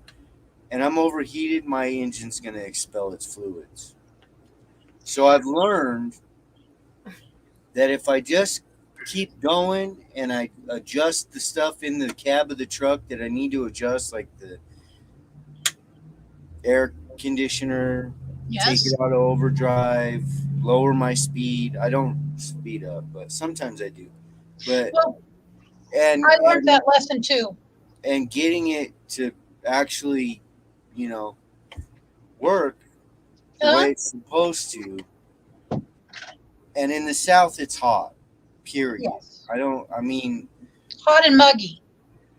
and I'm overheated, my engine's going to expel its fluids. So I've learned that if I just keep going and I adjust the stuff in the cab of the truck that I need to adjust, like the air conditioner, take Yes. it out of overdrive, lower my speed. I don't speed up, but sometimes I do. But Well, and I learned that lesson too. and getting it to actually, work the Uh-huh. way it's supposed to. And in the South, it's hot. Period. Yes. I mean, Hot and muggy.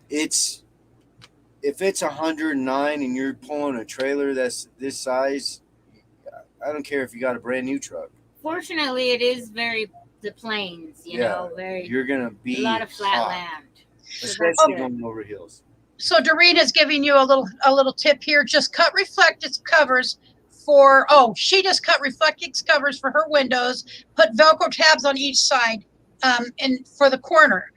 if it's 109 and you're pulling a trailer that's this size, I don't care if you got a brand new truck. Fortunately, it is the plains, very You're gonna be a lot of flat hot, land. especially going over hills. So Doreena's giving you a little tip here. Just cut reflective covers for, she just cut reflective covers for her windows, put Velcro tabs on each side, and for the corner.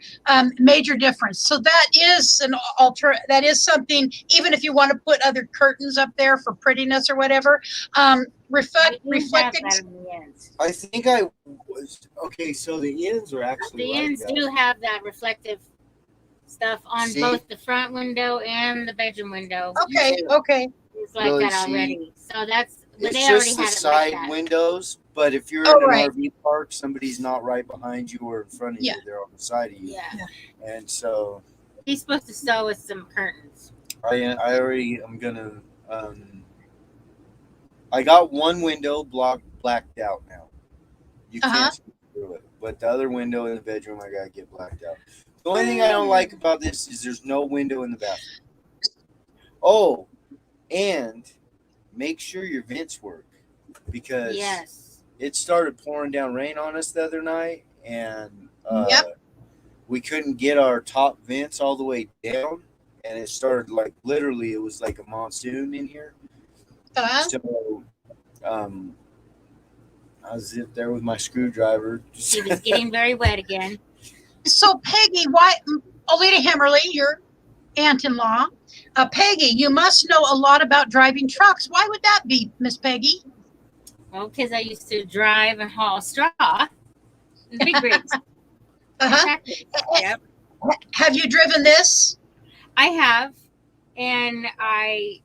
Major difference. So that is that is something, even if you want to put other curtains up there for prettiness or whatever, reflective. I think I was okay. So the ends are actually The ends do have that reflective stuff on both the front window and the bedroom window. Okay. It's like that already. So that's it's they just already the had side it like that. windows. But if you're in an RV park, somebody's not right behind you or in front of you; they're on the side of you. Yeah. And so he's supposed to sew with some curtains. I already am gonna. I got one window blacked out now. You can't see through it, but the other window in the bedroom I gotta get blacked out. The only thing I don't like about this is there's no window in the bathroom. Oh, and make sure your vents work, because it started pouring down rain on us the other night, and we couldn't get our top vents all the way down, and it started literally it was like a monsoon in here. So I was there with my screwdriver. She was getting very wet again. So Peggy, Olita Hammerly, your aunt-in-law, Peggy, you must know a lot about driving trucks. Why would that be, Miss Peggy? Well, because I used to drive and haul straw. Big rigs. Yep. Have you driven this? I have, and I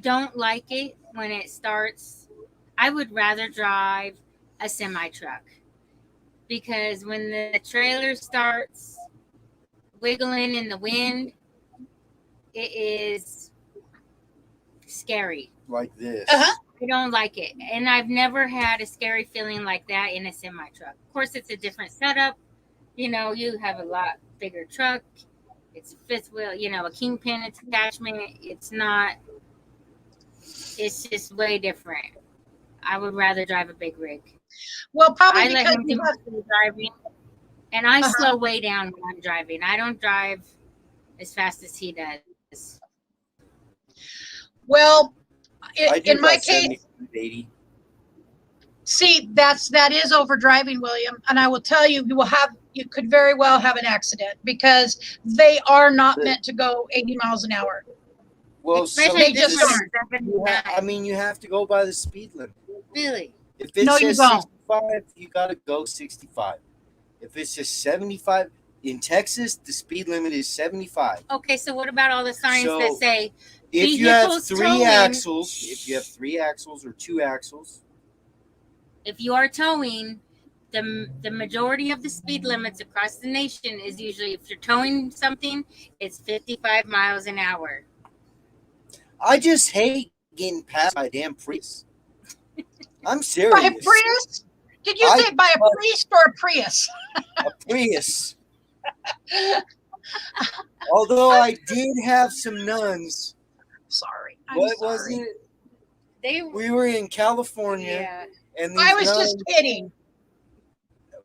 don't like it when it starts. I would rather drive a semi-truck, because when the trailer starts wiggling in the wind, it is scary. Like this. I don't like it. And I've never had a scary feeling like that in a semi-truck. Of course, it's a different setup. You have a lot bigger truck. It's a fifth wheel, a kingpin attachment. It's just way different. I would rather drive a big rig. Well, probably I let him do most of the driving, and I slow way down when I'm driving. I don't drive as fast as he does. Well, in my case, 80. See, that is over driving, William, and I will tell you, you could very well have an accident, because they are not meant to go 80 miles an hour. Well, they just aren't. You have to go by the speed limit. Really? If it says 65, you got to go 65. If it's just 75, in Texas, the speed limit is 75. Okay, so what about all the signs that say if you have three axles or two axles, if you are towing, the majority of the speed limits across the nation is usually, if you're towing something, it's 55 miles an hour. I just hate getting passed by a damn Prius. I'm serious. By a Prius? Did you say by a priest or a Prius? A Prius. Although I did have some nuns. Sorry. What was it? We were in California. And I was just kidding.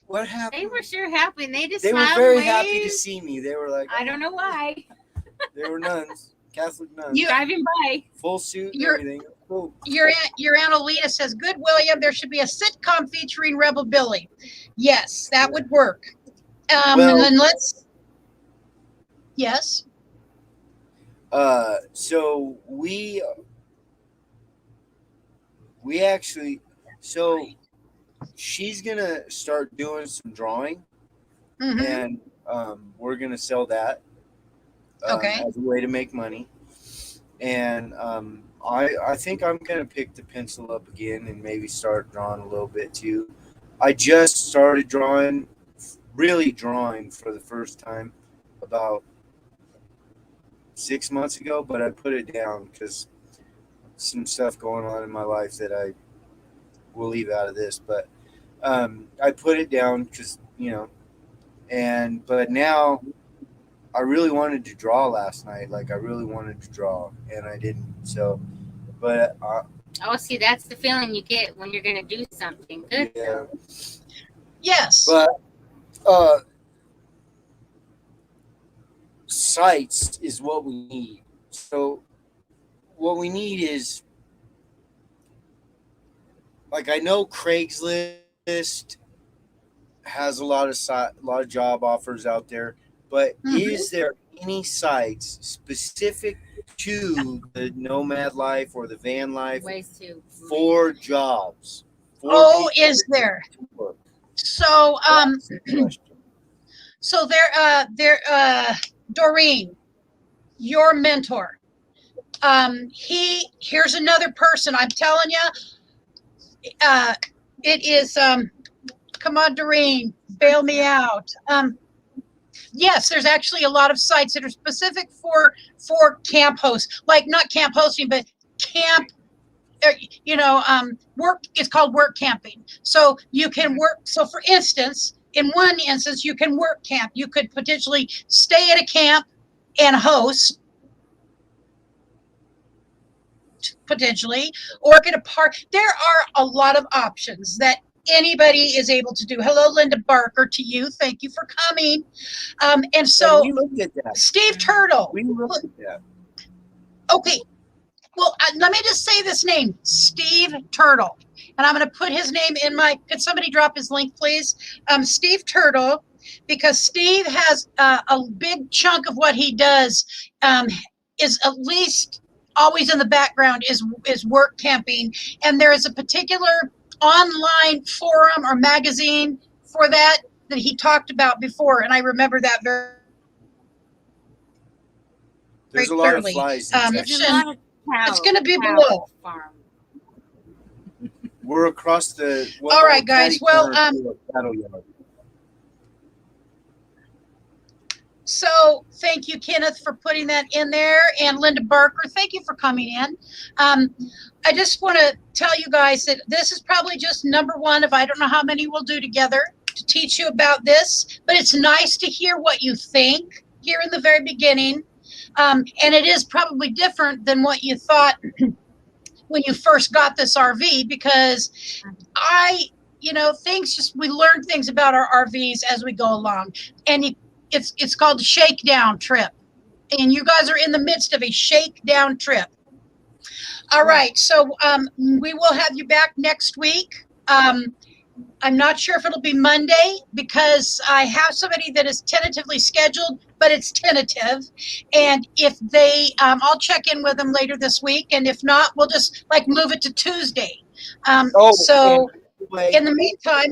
What happened? They were sure happy. They were very happy to see me. They were like, I don't know why. They were nuns, Catholic nuns. Driving by. Full suit and everything. Cool. Your Aunt Alita says, good, William, there should be a sitcom featuring Rebel Billy. Yes, that would work. And then yes. So we actually, so she's gonna start doing some drawing, Mm-hmm. and we're gonna sell that Okay. as a way to make money. And I think I'm gonna pick the pencil up again and maybe start drawing a little bit too. I just started drawing, really drawing for the first time about 6 months ago, but I put it down because some stuff going on in my life that I will leave out of this. But I put it down because but now I really wanted to draw last night. Like I really wanted to draw, and I didn't. So, but Oh, see, that's the feeling you get when you're gonna do something good. yeah, Yes. but uh, sites is what we need. So what we need is, like, I know Craigslist has a lot of job offers out there, but Mm-hmm. is there any sites specific to the nomad life or the van life Ways to for jobs for Oh, people is there? to work? So, That's the question. so Doreen, your mentor. Here's another person. I'm telling you, it is. Come on, Doreen, bail me out. Yes, there's actually a lot of sites that are specific for camp hosts, like not camp hosting, but camp. Work. It's called work camping. So you can work. So, for instance, in one instance, you can work camp. You could potentially stay at a camp and host potentially, or work at a park. There are a lot of options that anybody is able to do. Hello, Linda Barker, to you. Thank you for coming. And And so, we looked at that. Steve Turtle. We looked at that. Okay, well, let me just say this name, Steve Turtle. And I'm going to put his name in my, could somebody drop his link, please? Steve Turtle, because Steve has a big chunk of what he does is at least always in the background is work camping. And there is a particular online forum or magazine for that he talked about before. And I remember that very There's a lot of clearly. flies in There's Texas. a lot of It's going to be cow below. farm. We're across the. All right, guys. Well, cattle yard. So thank you, Kenneth, for putting that in there. And Linda Barker, thank you for coming in. I just want to tell you guys that this is probably just number one of I don't know how many we'll do together to teach you about this, but it's nice to hear what you think here in the very beginning. And it is probably different than what you thought when you first got this RV, because we learn things about our RVs as we go along. And it's called a shakedown trip. And you guys are in the midst of a shakedown trip. All right. So we will have you back next week. I'm not sure if it'll be Monday because I have somebody that is tentatively scheduled, but it's tentative. And if they, I'll check in with them later this week. And if not, we'll just move it to Tuesday. So in the meantime,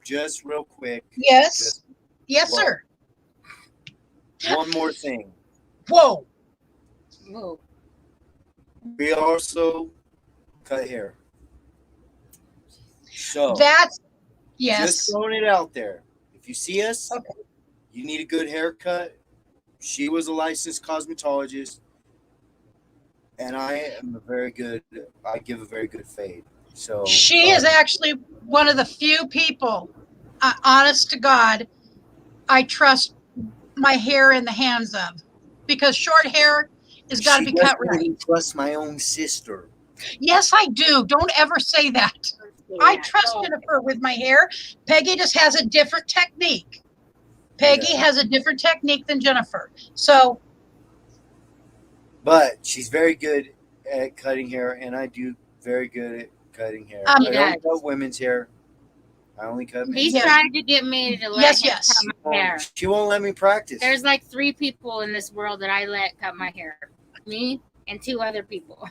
just real quick. Yes. Yes, sir. One more thing. Whoa. We also cut hair. So that's just throwing it out there. If you see us, you need a good haircut. She was a licensed cosmetologist, and I give a very good fade. So she is actually one of the few people, honest to God, I trust my hair in the hands of, because short hair has got to be cut right. I trust my own sister. Yes, I do. Don't ever say that. Yeah. I trust Jennifer with my hair. Peggy just has a different technique. Peggy has a different technique than Jennifer. So, but she's very good at cutting hair, and I do very good at cutting hair. I don't cut women's hair. I only cut He's me. trying to get me to let Yes, him yes. cut my hair. She won't let me practice. There's like 3 people in this world that I let cut my hair. Me and 2 other people.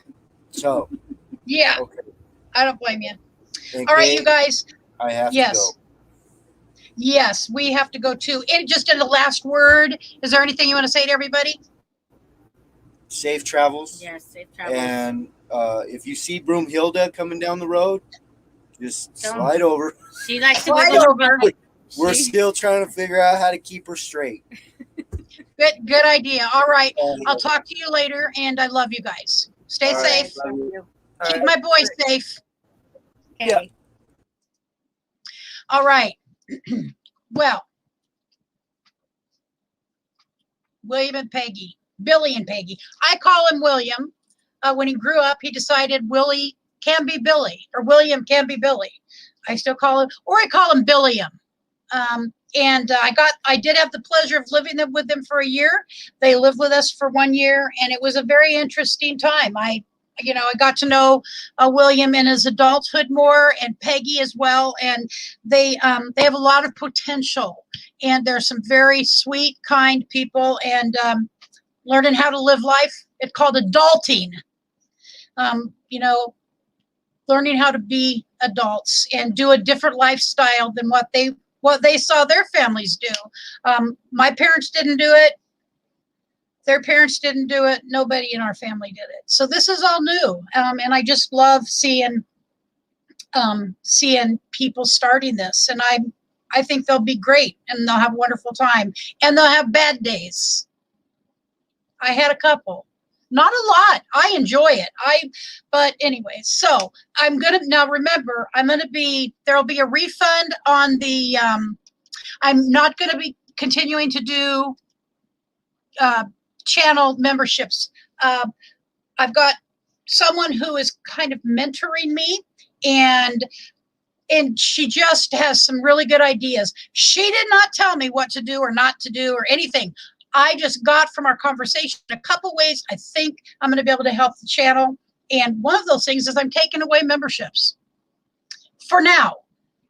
So, Yeah, okay. I don't blame you. And All right, you Kate, guys. I have Yes. to go. Yes, we have to go too. And just in the last word, is there anything you want to say to everybody? Safe travels. Yes, safe travels. And if you see Broomhilda coming down the road, just Don't. slide over. She likes to Slide wiggle her over. butt. We're She- still trying to figure out how to keep her straight. Good idea. All right. I'll talk to you later, and I love you guys. Stay All right. safe. Love you. Keep my boys safe. Okay. Yeah. All right. Well, William and Peggy, Billy and Peggy. I call him William. When he grew up, he decided Willie can be Billy, or William can be Billy. I still call him, or I call him Billiam. And I did have the pleasure of living with them for a year. They lived with us for 1 year, and it was a very interesting time. I got to know William in his adulthood more, and Peggy as well. And they have a lot of potential, and they're some very sweet, kind people. And learning how to live life, it's called adulting. Learning how to be adults and do a different lifestyle than what they saw their families do. My parents didn't do it. Their parents didn't do it. Nobody in our family did it. So this is all new. And I just love seeing people starting this. And I think they'll be great, and they'll have a wonderful time, and they'll have bad days. I had a couple. Not a lot. I enjoy it. But anyway, so remember, there'll be a refund on the, I'm not going to be continuing to do channel memberships. I've got someone who is kind of mentoring me, and she just has some really good ideas. She did not tell me what to do or not to do or anything. I just got from our conversation a couple ways I think I'm going to be able to help the channel. And one of those things is I'm taking away memberships for now.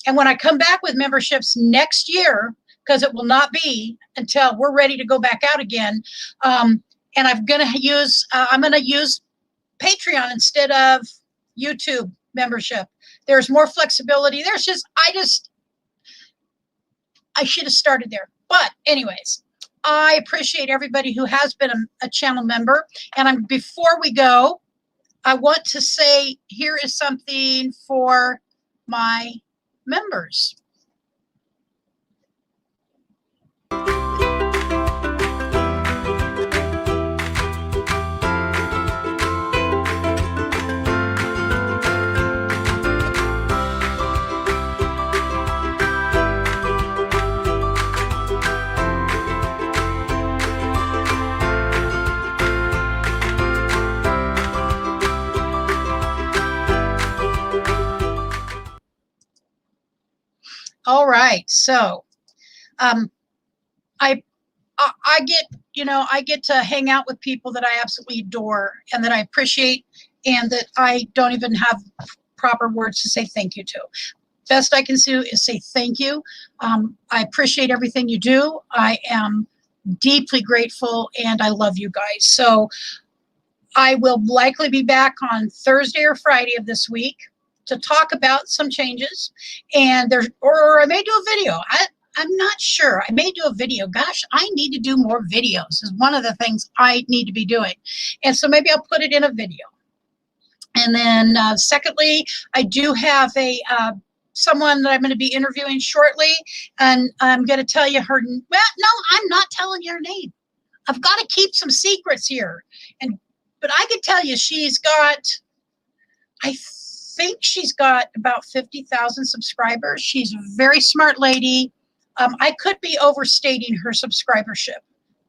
And when I come back with memberships next year, because it will not be until we're ready to go back out again, and I'm going to use Patreon instead of YouTube membership. There's more flexibility. I should have started there. But anyways, I appreciate everybody who has been a channel member. And before we go, I want to say, here is something for my members. All right, so I get to hang out with people that I absolutely adore and that I appreciate, and that I don't even have proper words to say thank you to. Best I can do is say thank you. I appreciate everything you do. I am deeply grateful, and I love you guys. So I will likely be back on Thursday or Friday of this week to talk about some changes, and or I may do a video. I'm not sure. I may do a video. Gosh, I need to do more videos is one of the things I need to be doing. And so maybe I'll put it in a video. And then secondly, I do have someone that I'm going to be interviewing shortly, and I'm going to tell you her. Well, no, I'm not telling you her name. I've got to keep some secrets here. But I can tell you I think she's got about 50,000 subscribers. She's a very smart lady. I could be overstating her subscribership,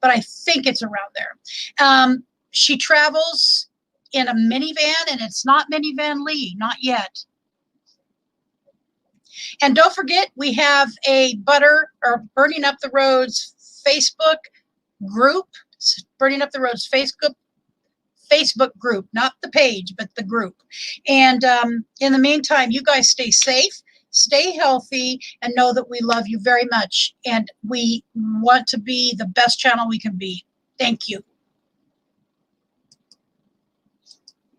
but I think it's around there. She travels in a minivan, and it's not Minivan Lee, not yet. And don't forget, we have a Burning Up the Roads Facebook group. Burning Up the Roads Facebook group, not the page, but the group. And in the meantime, you guys stay safe. Stay healthy and know that we love you very much. And we want to be the best channel we can be. Thank you.